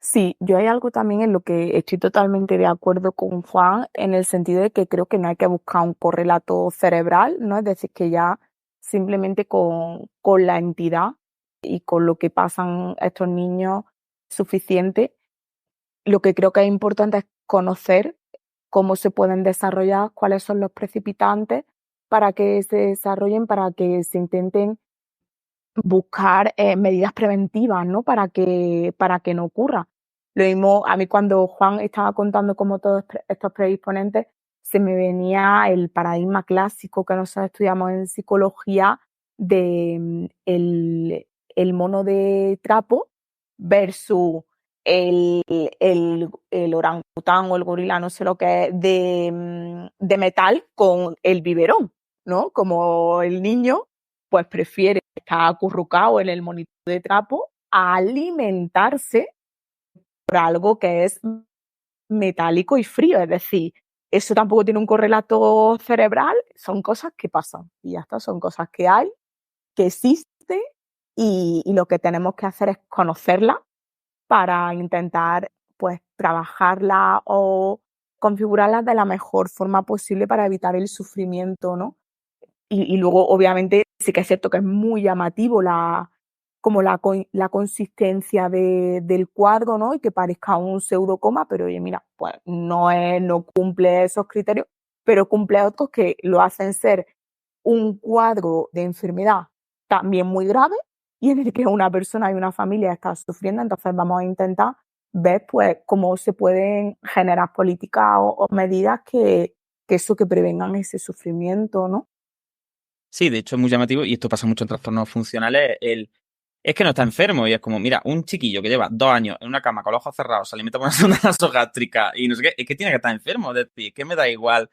Sí, yo hay algo también en lo que estoy totalmente de acuerdo con Juan, en el sentido de que creo que no hay que buscar un correlato cerebral, ¿no? Es decir, que ya simplemente con la entidad y con lo que pasan estos niños es suficiente. Lo que creo que es importante es conocer cómo se pueden desarrollar, cuáles son los precipitantes para que se desarrollen, para que se intenten buscar medidas preventivas, ¿no? Para que no ocurra. Lo mismo, a mí cuando Juan estaba contando como todos estos predisponentes, se me venía el paradigma clásico que nosotros estudiamos en psicología de el mono de trapo versus el orangután o el gorila, no sé lo que es, de metal con el biberón, ¿no? Como el niño pues prefiere estar acurrucado en el monito de trapo a alimentarse por algo que es metálico y frío. Es decir, eso tampoco tiene un correlato cerebral, son cosas que pasan y ya está, son cosas que hay, que existen y lo que tenemos que hacer es conocerlas para intentar pues trabajarlas o configurarlas de la mejor forma posible para evitar el sufrimiento, ¿no? Y luego, obviamente, sí que es cierto que es muy llamativo la consistencia del cuadro, ¿no? Y que parezca un pseudocoma, pero oye, mira, pues no cumple esos criterios, pero cumple otros que lo hacen ser un cuadro de enfermedad también muy grave y en el que una persona y una familia está sufriendo. Entonces vamos a intentar ver pues cómo se pueden generar políticas o medidas que prevengan ese sufrimiento, ¿no? Sí, de hecho es muy llamativo y esto pasa mucho en trastornos funcionales. Es que no está enfermo y es como, mira, un chiquillo que lleva 2 años en una cama con los ojos cerrados, se alimenta por una sonda nasogástrica y no sé qué, es que tiene que estar enfermo. Es decir, que me da igual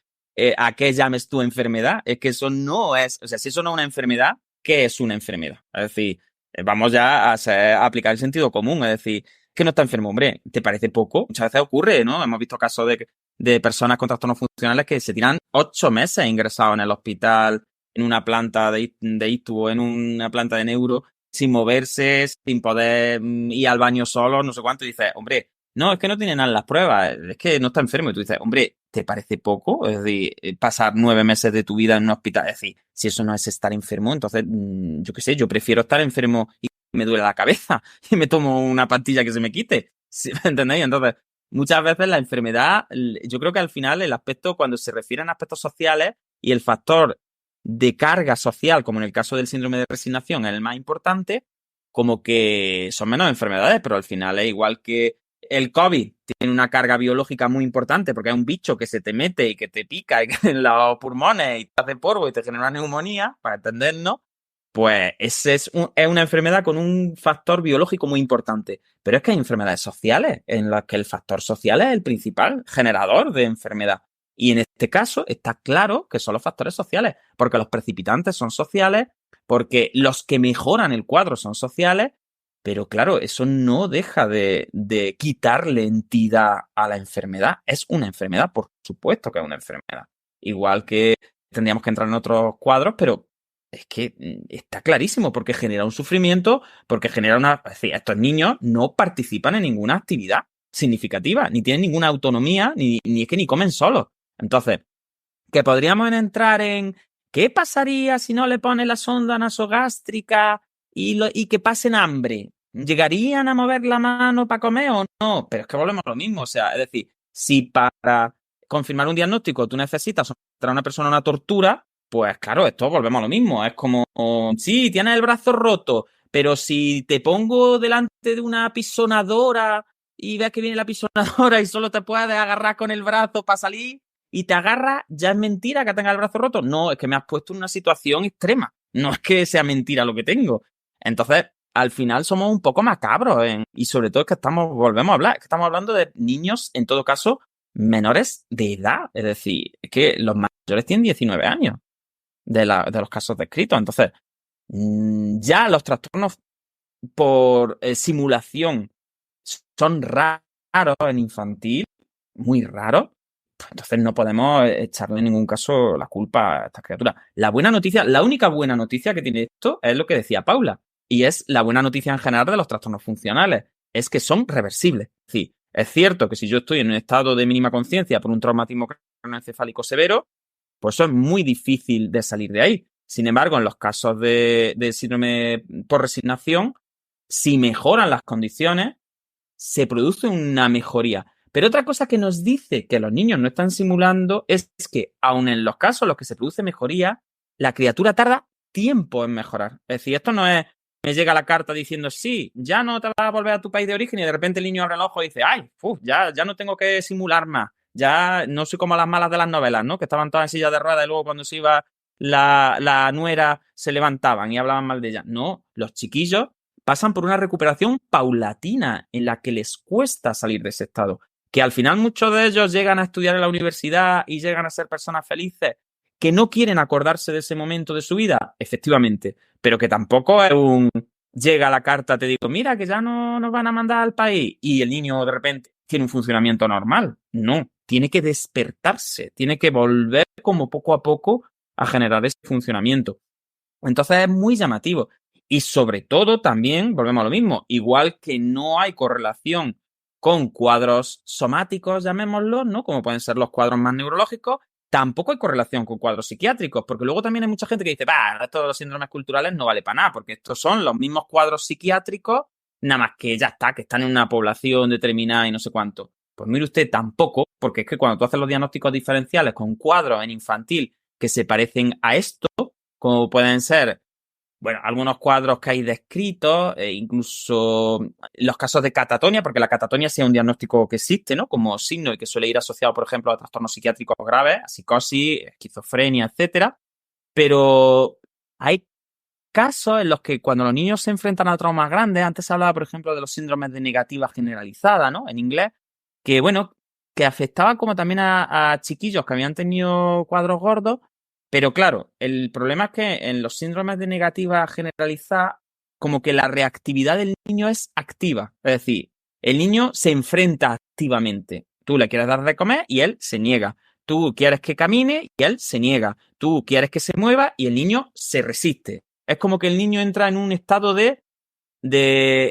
a qué llames tu enfermedad. Es que eso no es, o sea, si eso no es una enfermedad, ¿qué es una enfermedad? Es decir, vamos ya a aplicar el sentido común. Es decir, que no está enfermo, hombre, ¿te parece poco? Muchas veces ocurre, ¿no? Hemos visto casos de personas con trastornos funcionales que se tiran 8 meses ingresados en el hospital, en una planta de ITU o en una planta de neuro, sin moverse, sin poder ir al baño solo, no sé cuánto, y dices, hombre, no, es que no tiene nada en las pruebas, es que no está enfermo. Y tú dices, hombre, ¿te parece poco? Es decir, pasar 9 meses de tu vida en un hospital. Es decir, si eso no es estar enfermo, entonces, yo qué sé, yo prefiero estar enfermo y me duele la cabeza y me tomo una pastilla que se me quite. ¿Sí? ¿Entendéis? Entonces, muchas veces la enfermedad, yo creo que al final el aspecto, cuando se refieren a aspectos sociales y el factor de carga social, como en el caso del síndrome de resignación, es el más importante, como que son menos enfermedades, pero al final es igual que el COVID, tiene una carga biológica muy importante porque es un bicho que se te mete y que te pica y que en los pulmones y te hace polvo y te genera una neumonía, para entendernos, pues ese es una enfermedad con un factor biológico muy importante. Pero es que hay enfermedades sociales en las que el factor social es el principal generador de enfermedad. Y en este caso está claro que son los factores sociales, porque los precipitantes son sociales, porque los que mejoran el cuadro son sociales, pero claro, eso no deja de quitarle entidad a la enfermedad. Es una enfermedad, por supuesto que es una enfermedad. Igual que tendríamos que entrar en otros cuadros, pero es que está clarísimo, porque genera un sufrimiento, porque genera una... Es decir, estos niños no participan en ninguna actividad significativa, ni tienen ninguna autonomía, ni es que ni comen solos. Entonces, que podríamos entrar en ¿qué pasaría si no le ponen la sonda nasogástrica y que pasen hambre? ¿Llegarían a mover la mano para comer o no? Pero es que volvemos a lo mismo. O sea, es decir, si para confirmar un diagnóstico tú necesitas someter a una persona a una tortura, pues claro, esto volvemos a lo mismo. Es como, sí, tienes el brazo roto, pero si te pongo delante de una pisonadora y ves que viene la pisonadora y solo te puedes agarrar con el brazo para salir y te agarras, ¿ya es mentira que tengas el brazo roto? No, es que me has puesto en una situación extrema. No es que sea mentira lo que tengo. Entonces, al final somos un poco macabros y sobre todo es que volvemos a hablar, es que estamos hablando de niños, en todo caso, menores de edad. Es decir, es que los mayores tienen 19 años de los casos descritos. Entonces, ya los trastornos por simulación son raros en infantil, muy raros. Entonces no podemos echarle en ningún caso la culpa a estas criaturas. La buena noticia, la única buena noticia que tiene esto es lo que decía Paula, y es la buena noticia en general de los trastornos funcionales, es que son reversibles. Sí, es cierto que si yo estoy en un estado de mínima conciencia por un traumatismo craneoencefálico severo, pues eso es muy difícil de salir de ahí. Sin embargo, en los casos de síndrome por resignación, si mejoran las condiciones, se produce una mejoría. Pero otra cosa que nos dice que los niños no están simulando es que, aun en los casos en los que se produce mejoría, la criatura tarda tiempo en mejorar. Es decir, esto no es, me llega la carta diciendo, sí, ya no te vas a volver a tu país de origen y de repente el niño abre el ojo y dice, ay, ya no tengo que simular más. Ya no soy como las malas de las novelas, ¿no? Que estaban todas en silla de ruedas y luego cuando se iba la nuera se levantaban y hablaban mal de ella. No, los chiquillos pasan por una recuperación paulatina en la que les cuesta salir de ese estado. Que al final muchos de ellos llegan a estudiar en la universidad y llegan a ser personas felices, que no quieren acordarse de ese momento de su vida, efectivamente, pero que tampoco es llega la carta, te digo, mira, que ya no nos van a mandar al país, y el niño de repente tiene un funcionamiento normal. No, tiene que despertarse, tiene que volver como poco a poco a generar ese funcionamiento. Entonces es muy llamativo. Y sobre todo también, volvemos a lo mismo, igual que no hay correlación con cuadros somáticos, llamémoslos, ¿no? Como pueden ser los cuadros más neurológicos, tampoco hay correlación con cuadros psiquiátricos, porque luego también hay mucha gente que dice, esto de los síndromes culturales no vale para nada, porque estos son los mismos cuadros psiquiátricos, nada más que ya está, que están en una población determinada y no sé cuánto. Pues mire usted, tampoco, porque es que cuando tú haces los diagnósticos diferenciales con cuadros en infantil que se parecen a esto, como pueden ser, bueno, algunos cuadros que hay descritos, incluso los casos de catatonia, porque la catatonia sí es un diagnóstico que existe, ¿no? Como signo y que suele ir asociado, por ejemplo, a trastornos psiquiátricos graves, a psicosis, esquizofrenia, etcétera. Pero hay casos en los que cuando los niños se enfrentan a traumas grandes, antes se hablaba, por ejemplo, de los síndromes de negativa generalizada, ¿no? En inglés, que bueno, que afectaban como también a chiquillos que habían tenido cuadros gordos. Pero claro, el problema es que en los síndromes de negativa generalizada, como que la reactividad del niño es activa. Es decir, el niño se enfrenta activamente. Tú le quieres dar de comer y él se niega. Tú quieres que camine y él se niega. Tú quieres que se mueva y el niño se resiste. Es como que el niño entra en un estado de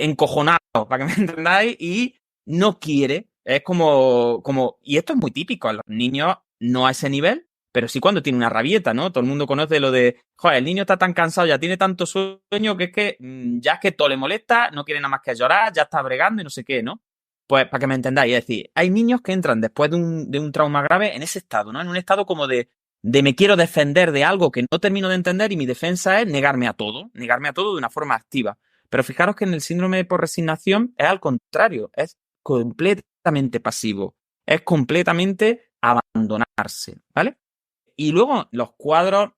encojonado, para que me entendáis, y no quiere. Es como... Y esto es muy típico en los niños, no a ese nivel, pero sí cuando tiene una rabieta, ¿no? Todo el mundo conoce lo de, joder, el niño está tan cansado, ya tiene tanto sueño que es que ya es que todo le molesta, no quiere nada más que llorar, ya está bregando y no sé qué, ¿no? Pues para que me entendáis, es decir, hay niños que entran después de un trauma grave en ese estado, ¿no? En un estado como de me quiero defender de algo que no termino de entender y mi defensa es negarme a todo de una forma activa. Pero fijaros que en el síndrome por resignación es al contrario, es completamente pasivo, es completamente abandonarse, ¿vale? Y luego los cuadros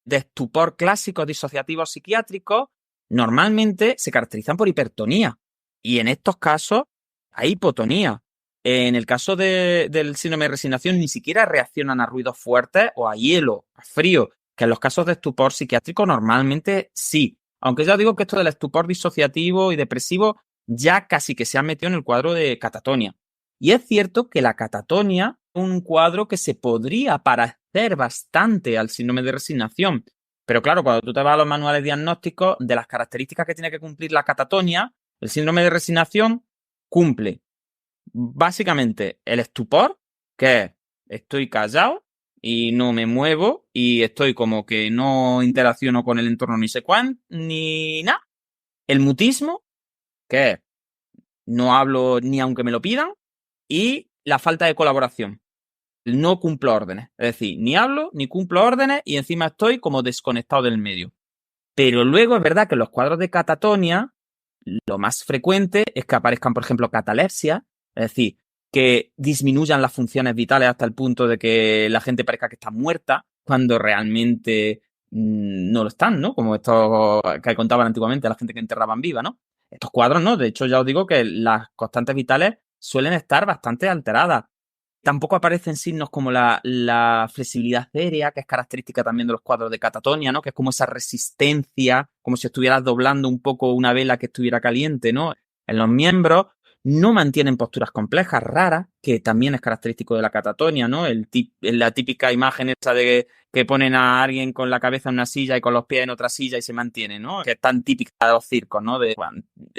de estupor clásicos disociativos psiquiátricos normalmente se caracterizan por hipertonía. Y en estos casos hay hipotonía. En el caso del síndrome de resignación, ni siquiera reaccionan a ruidos fuertes o a hielo, a frío, que en los casos de estupor psiquiátrico normalmente sí. Aunque ya digo que esto del estupor disociativo y depresivo ya casi que se ha metido en el cuadro de catatonia. Y es cierto que la catatonia es un cuadro que se podría parecer bastante al síndrome de resignación. Pero claro, cuando tú te vas a los manuales diagnósticos, de las características que tiene que cumplir la catatonia, el síndrome de resignación cumple básicamente el estupor, que es estoy callado y no me muevo y estoy como que no interacciono con el entorno ni sé cuánto, ni nada. El mutismo, que es no hablo ni aunque me lo pidan, y la falta de colaboración. No cumplo órdenes. Es decir, ni hablo, ni cumplo órdenes y encima estoy como desconectado del medio. Pero luego es verdad que en los cuadros de catatonia lo más frecuente es que aparezcan, por ejemplo, catalepsia, es decir, que disminuyan las funciones vitales hasta el punto de que la gente parezca que está muerta cuando realmente no lo están, ¿no? Como esto que contaban antiguamente a la gente que enterraban viva, ¿no? Estos cuadros, ¿no? De hecho, ya os digo que las constantes vitales suelen estar bastante alteradas. Tampoco aparecen signos como la flexibilidad aérea, que es característica también de los cuadros de catatonia, ¿no? Que es como esa resistencia, como si estuvieras doblando un poco una vela que estuviera caliente, ¿no? En los miembros no mantienen posturas complejas, raras, que también es característico de la catatonia, ¿no? La típica imagen esta de que ponen a alguien con la cabeza en una silla y con los pies en otra silla y se mantiene, ¿no? Que es tan típica de los circos, ¿no? De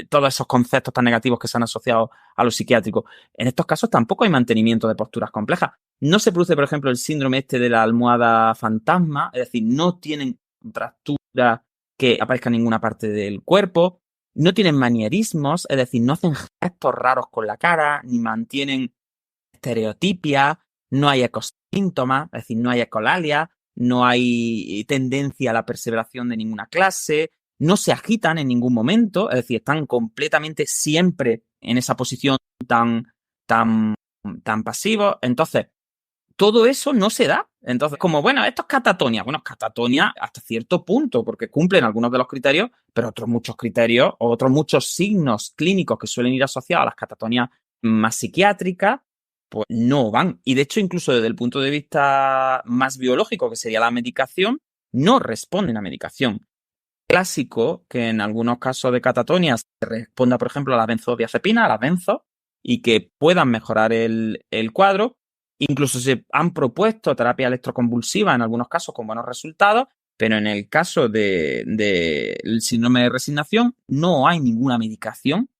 todos esos conceptos tan negativos que se han asociado a lo psiquiátrico. En estos casos tampoco hay mantenimiento de posturas complejas. No se produce, por ejemplo, el síndrome este de la almohada fantasma, es decir, no tienen contractura que aparezca en ninguna parte del cuerpo, no tienen manierismos, es decir, no hacen gestos raros con la cara, ni mantienen estereotipia, no hay ecosíntomas, es decir, no hay ecolalia, no hay tendencia a la perseveración de ninguna clase, no se agitan en ningún momento, es decir, están completamente siempre en esa posición tan pasivos. Entonces, todo eso no se da. Entonces, como, bueno, esto es catatonia. Bueno, es catatonia hasta cierto punto, porque cumplen algunos de los criterios, pero otros muchos criterios, o otros muchos signos clínicos que suelen ir asociados a las catatonias más psiquiátricas, pues no van. Y de hecho, incluso desde el punto de vista más biológico, que sería la medicación, no responden a medicación. Clásico que en algunos casos de catatonia se responda, por ejemplo, a la benzodiazepina, a las benzo, y que puedan mejorar el cuadro. Incluso se han propuesto terapia electroconvulsiva en algunos casos con buenos resultados, pero en el caso del síndrome de resignación no hay ninguna medicación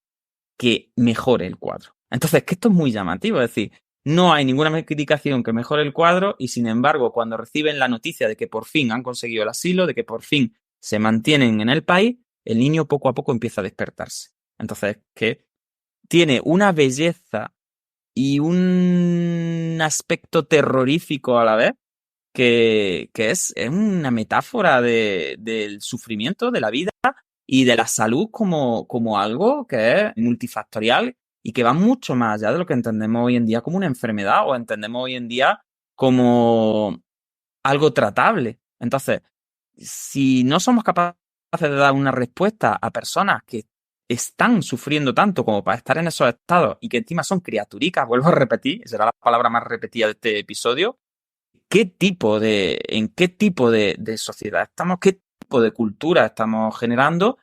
que mejore el cuadro. Entonces, que esto es muy llamativo, es decir, no hay ninguna medicación que mejore el cuadro y, sin embargo, cuando reciben la noticia de que por fin han conseguido el asilo, de que por fin se mantienen en el país, el niño poco a poco empieza a despertarse. Entonces, que tiene una belleza y un aspecto terrorífico a la vez, que es una metáfora del sufrimiento, de la vida y de la salud como algo que es multifactorial y que va mucho más allá de lo que entendemos hoy en día como una enfermedad o entendemos hoy en día como algo tratable. Entonces, si no somos capaces de dar una respuesta a personas que están sufriendo tanto como para estar en esos estados y que encima son criaturicas, vuelvo a repetir, será la palabra más repetida de este episodio, ¿en qué tipo de sociedad estamos? ¿Qué tipo de cultura estamos generando?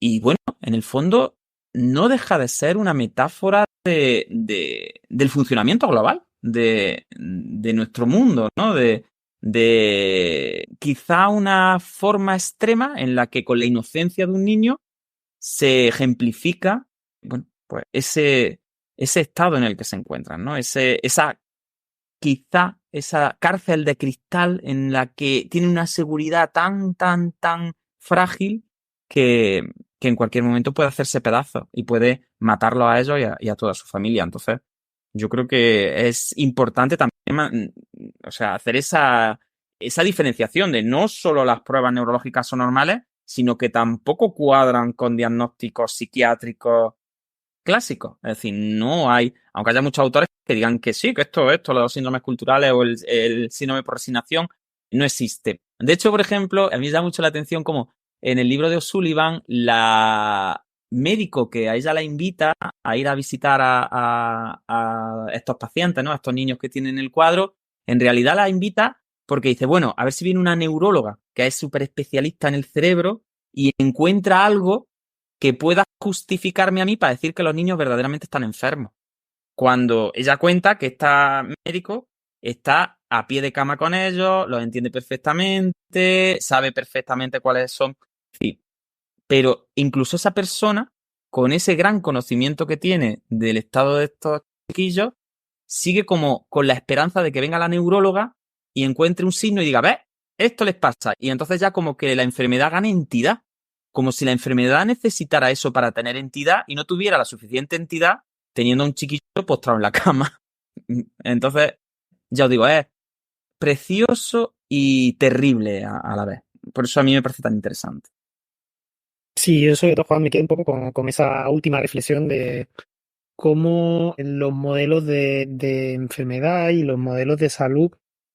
Y bueno, en el fondo no deja de ser una metáfora del funcionamiento global de nuestro mundo, ¿no? De quizá una forma extrema en la que con la inocencia de un niño se ejemplifica, bueno, pues ese estado en el que se encuentran, ¿no? Quizá esa cárcel de cristal en la que tiene una seguridad tan frágil que en cualquier momento puede hacerse pedazos y puede matarlo a ellos y a toda su familia. Entonces, yo creo que es importante también, o sea, hacer esa diferenciación de no solo las pruebas neurológicas son normales, sino que tampoco cuadran con diagnósticos psiquiátricos clásicos. Es decir, no hay, aunque haya muchos autores que digan que sí, que esto, los síndromes culturales o el síndrome por resignación no existe. De hecho, por ejemplo, a mí me da mucho la atención como en el libro de O'Sullivan, médico que a ella la invita a ir a visitar a estos pacientes, ¿no? A estos niños que tienen el cuadro, en realidad la invita porque dice, bueno, a ver si viene una neuróloga que es súper especialista en el cerebro y encuentra algo que pueda justificarme a mí para decir que los niños verdaderamente están enfermos. Cuando ella cuenta que este médico está a pie de cama con ellos, los entiende perfectamente, sabe perfectamente cuáles son. Sí. Pero incluso esa persona, con ese gran conocimiento que tiene del estado de estos chiquillos, sigue como con la esperanza de que venga la neuróloga y encuentre un signo y diga, ¿ves? Esto les pasa. Y entonces ya como que la enfermedad gane entidad. Como si la enfermedad necesitara eso para tener entidad y no tuviera la suficiente entidad teniendo a un chiquillo postrado en la cama. Entonces, ya os digo, es precioso y terrible a la vez. Por eso a mí me parece tan interesante. Sí, yo sobre todo, Juan, me quedo un poco con esa última reflexión de cómo los modelos de enfermedad y los modelos de salud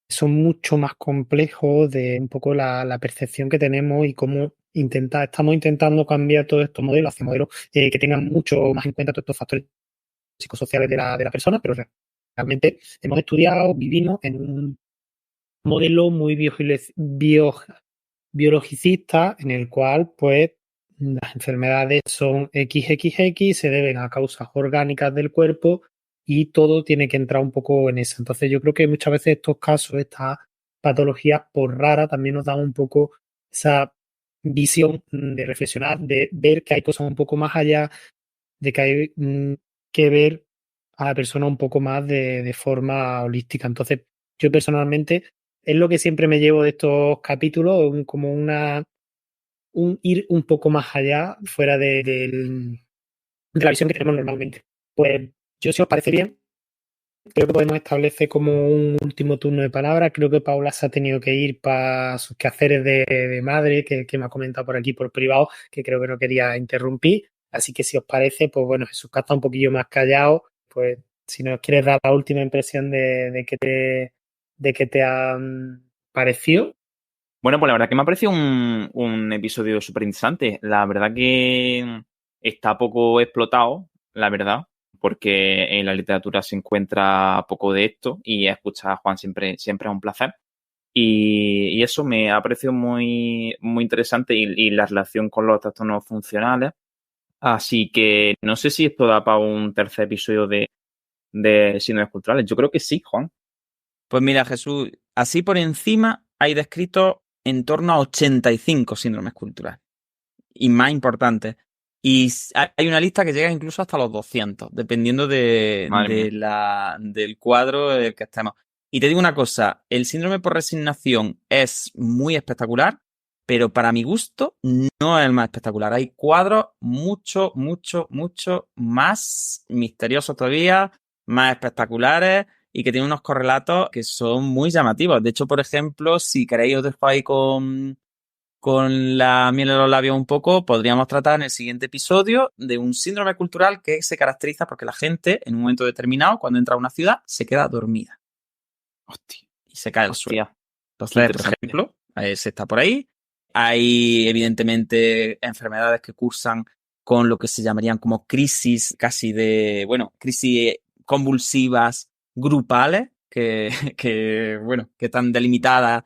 son mucho más complejos de un poco la percepción que tenemos y cómo estamos intentando cambiar todos estos modelos hacia modelos que tengan mucho más en cuenta todos estos factores psicosociales de la persona, pero realmente hemos estudiado, vivimos en un modelo muy biologicista en el cual pues las enfermedades son XXX, se deben a causas orgánicas del cuerpo y todo tiene que entrar un poco en eso. Entonces yo creo que muchas veces estos casos, estas patologías por raras, también nos dan un poco esa visión de reflexionar, de ver que hay cosas un poco más allá, de que hay que ver a la persona un poco más de forma holística. Entonces yo personalmente es lo que siempre me llevo de estos capítulos, como un ir un poco más allá, fuera de la visión que tenemos normalmente. Pues yo, si os parece bien, creo que podemos establecer como un último turno de palabras. Creo que Paula se ha tenido que ir para sus quehaceres de madre, que me ha comentado por aquí por privado, que creo que no quería interrumpir. Así que si os parece, pues bueno, Jesús, que está un poquillo más callado, pues si nos quieres dar la última impresión de que te ha parecido. Bueno, pues la verdad que me ha parecido un episodio súper interesante. La verdad que está poco explotado, la verdad, porque en la literatura se encuentra poco de esto y escuchar a Juan siempre es un placer. Y eso me ha parecido muy, muy interesante y la relación con los trastornos funcionales. Así que no sé si esto da para un tercer episodio de síndromes culturales. Yo creo que sí, Juan. Pues mira, Jesús, así por encima hay descritos en torno a 85 síndromes culturales y más importantes. Y hay una lista que llega incluso hasta los 200, dependiendo del cuadro en el que estemos. Y te digo una cosa, el síndrome por resignación es muy espectacular, pero para mi gusto no es el más espectacular. Hay cuadros mucho, mucho, mucho más misteriosos todavía, más espectaculares y que tienen unos correlatos que son muy llamativos. De hecho, por ejemplo, si queréis os dejo ahí con la miel en los labios un poco, podríamos tratar en el siguiente episodio de un síndrome cultural que se caracteriza porque la gente, en un momento determinado, cuando entra a una ciudad, se queda dormida. Hostia. Y se cae al suelo. Entonces, por ejemplo, ese está por ahí. Hay, evidentemente, enfermedades que cursan con lo que se llamarían como crisis crisis convulsivas grupales, que están delimitadas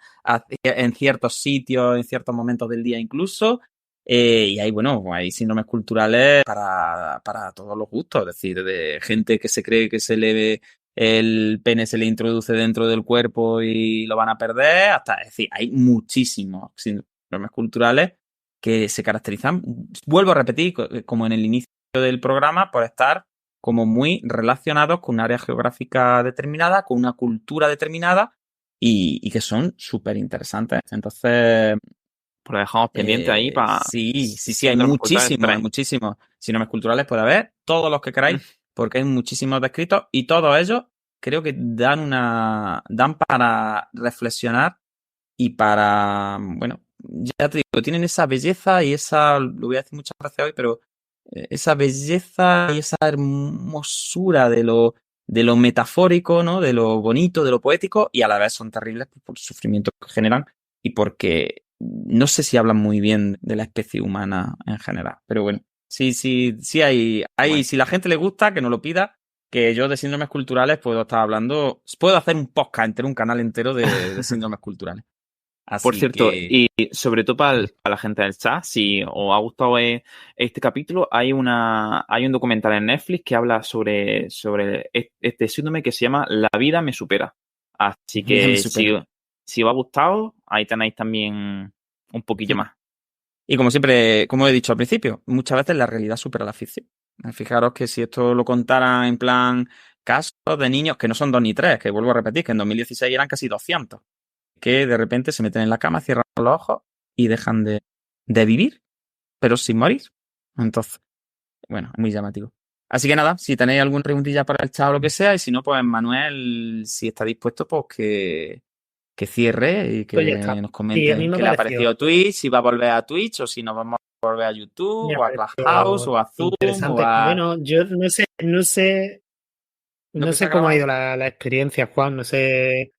en ciertos sitios, en ciertos momentos del día incluso. Y hay síndromes culturales para todos los gustos, es decir, de gente que se cree que el pene se le introduce dentro del cuerpo y lo van a perder, es decir, hay muchísimos síndromes culturales que se caracterizan, vuelvo a repetir, como en el inicio del programa, por estar como muy relacionados con un área geográfica determinada, con una cultura determinada y que son súper interesantes. Entonces, pues lo dejamos pendiente ahí para... Sí, hay muchísimos síndromes culturales, puede haber, todos los que queráis, porque hay muchísimos descritos y todos ellos creo que dan para reflexionar y para, ya te digo, tienen esa belleza y lo voy a decir muchas veces hoy, pero esa belleza y esa hermosura de lo metafórico, ¿no? De lo bonito, de lo poético, y a la vez son terribles por el sufrimiento que generan y porque no sé si hablan muy bien de la especie humana en general. Pero bueno, Sí hay, Bueno. si la gente le gusta, que nos lo pida, que yo de síndromes culturales puedo estar hablando, puedo hacer un podcast entero, un canal entero de síndromes culturales. Así Por cierto, que, y sobre todo para la gente del chat, si os ha gustado este capítulo, hay un documental en Netflix que habla sobre este síndrome que se llama La vida me supera. Así Vida me que supera. si os ha gustado, ahí tenéis también un poquillo más. Y como siempre, como he dicho al principio, muchas veces la realidad supera la ficción. Fijaros que si esto lo contaran en plan casos de niños, que no son 2 ni 3, que vuelvo a repetir, que en 2016 eran casi 200, que de repente se meten en la cama, cierran los ojos y dejan de vivir, pero sin morir. Entonces, bueno, es muy llamativo. Así que nada, si tenéis alguna preguntilla para el chat o lo que sea, y si no, pues Manuel, si está dispuesto, pues que cierre y Pues ya que está. nos Sí, a comente mí me qué le ha pareció parecido Twitch, si va a volver a Twitch o si nos vamos a volver a YouTube me o a Clubhouse pareció o a Zoom o interesante. a... Bueno, yo lo no que se sé ha cómo ha grabado. ido la experiencia, Juan. No sé.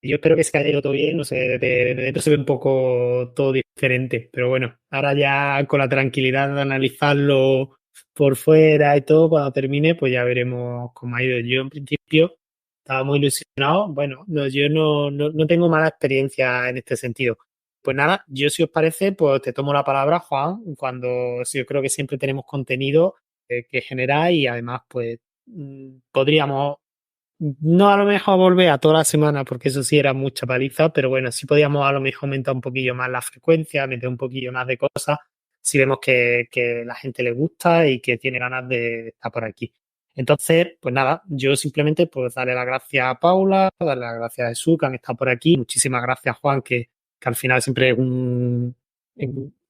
Yo espero que se haya ido todo bien. No sé, de dentro se ve un poco todo diferente. Pero bueno, ahora ya con la tranquilidad de analizarlo por fuera y todo, cuando termine, pues ya veremos cómo ha ido. Yo en principio estaba muy ilusionado. Bueno, yo no tengo mala experiencia en este sentido. Pues nada, yo si os parece, pues te tomo la palabra, Juan, cuando sí, yo creo que siempre tenemos contenido que generar y además, pues podríamos, no a lo mejor volver a toda la semana, porque eso sí era mucha paliza, pero bueno, sí podíamos a lo mejor aumentar un poquillo más la frecuencia, meter un poquillo más de cosas, si vemos que la gente le gusta y que tiene ganas de estar por aquí. Entonces, pues nada, yo simplemente pues darle las gracias a Paula, darle las gracias a Jesús que han estado por aquí. Muchísimas gracias, Juan, que al final siempre es un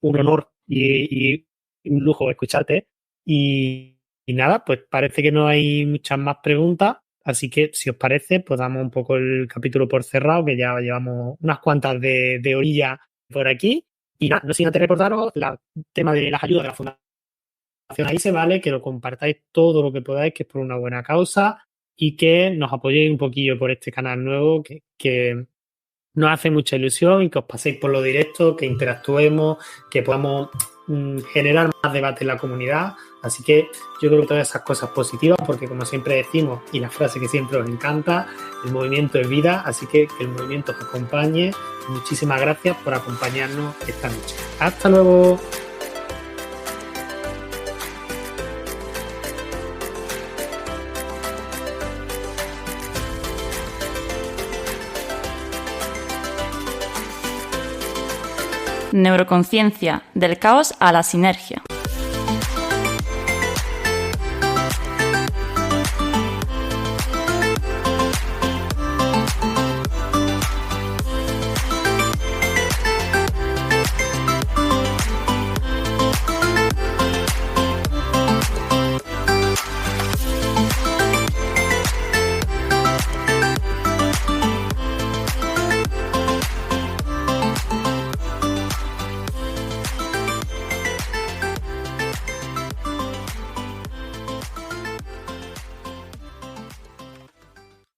honor y un lujo escucharte. Y nada, pues parece que no hay muchas más preguntas, así que si os parece, pues damos un poco el capítulo por cerrado, que ya llevamos unas cuantas de orilla por aquí. Y nada, no sin antes recordaros el tema de las ayudas de la Fundación AISE, ¿vale? Que lo compartáis todo lo que podáis, que es por una buena causa, y que nos apoyéis un poquillo por este canal nuevo, que nos hace mucha ilusión, y que os paséis por lo directo, que interactuemos, que podamos generar más debate en la comunidad. Así que yo creo que todas esas cosas positivas, porque como siempre decimos, y la frase que siempre os encanta, el movimiento es vida, así que el movimiento os acompañe. Muchísimas gracias por acompañarnos esta noche. Hasta luego. Neuroconciencia, del caos a la sinergia.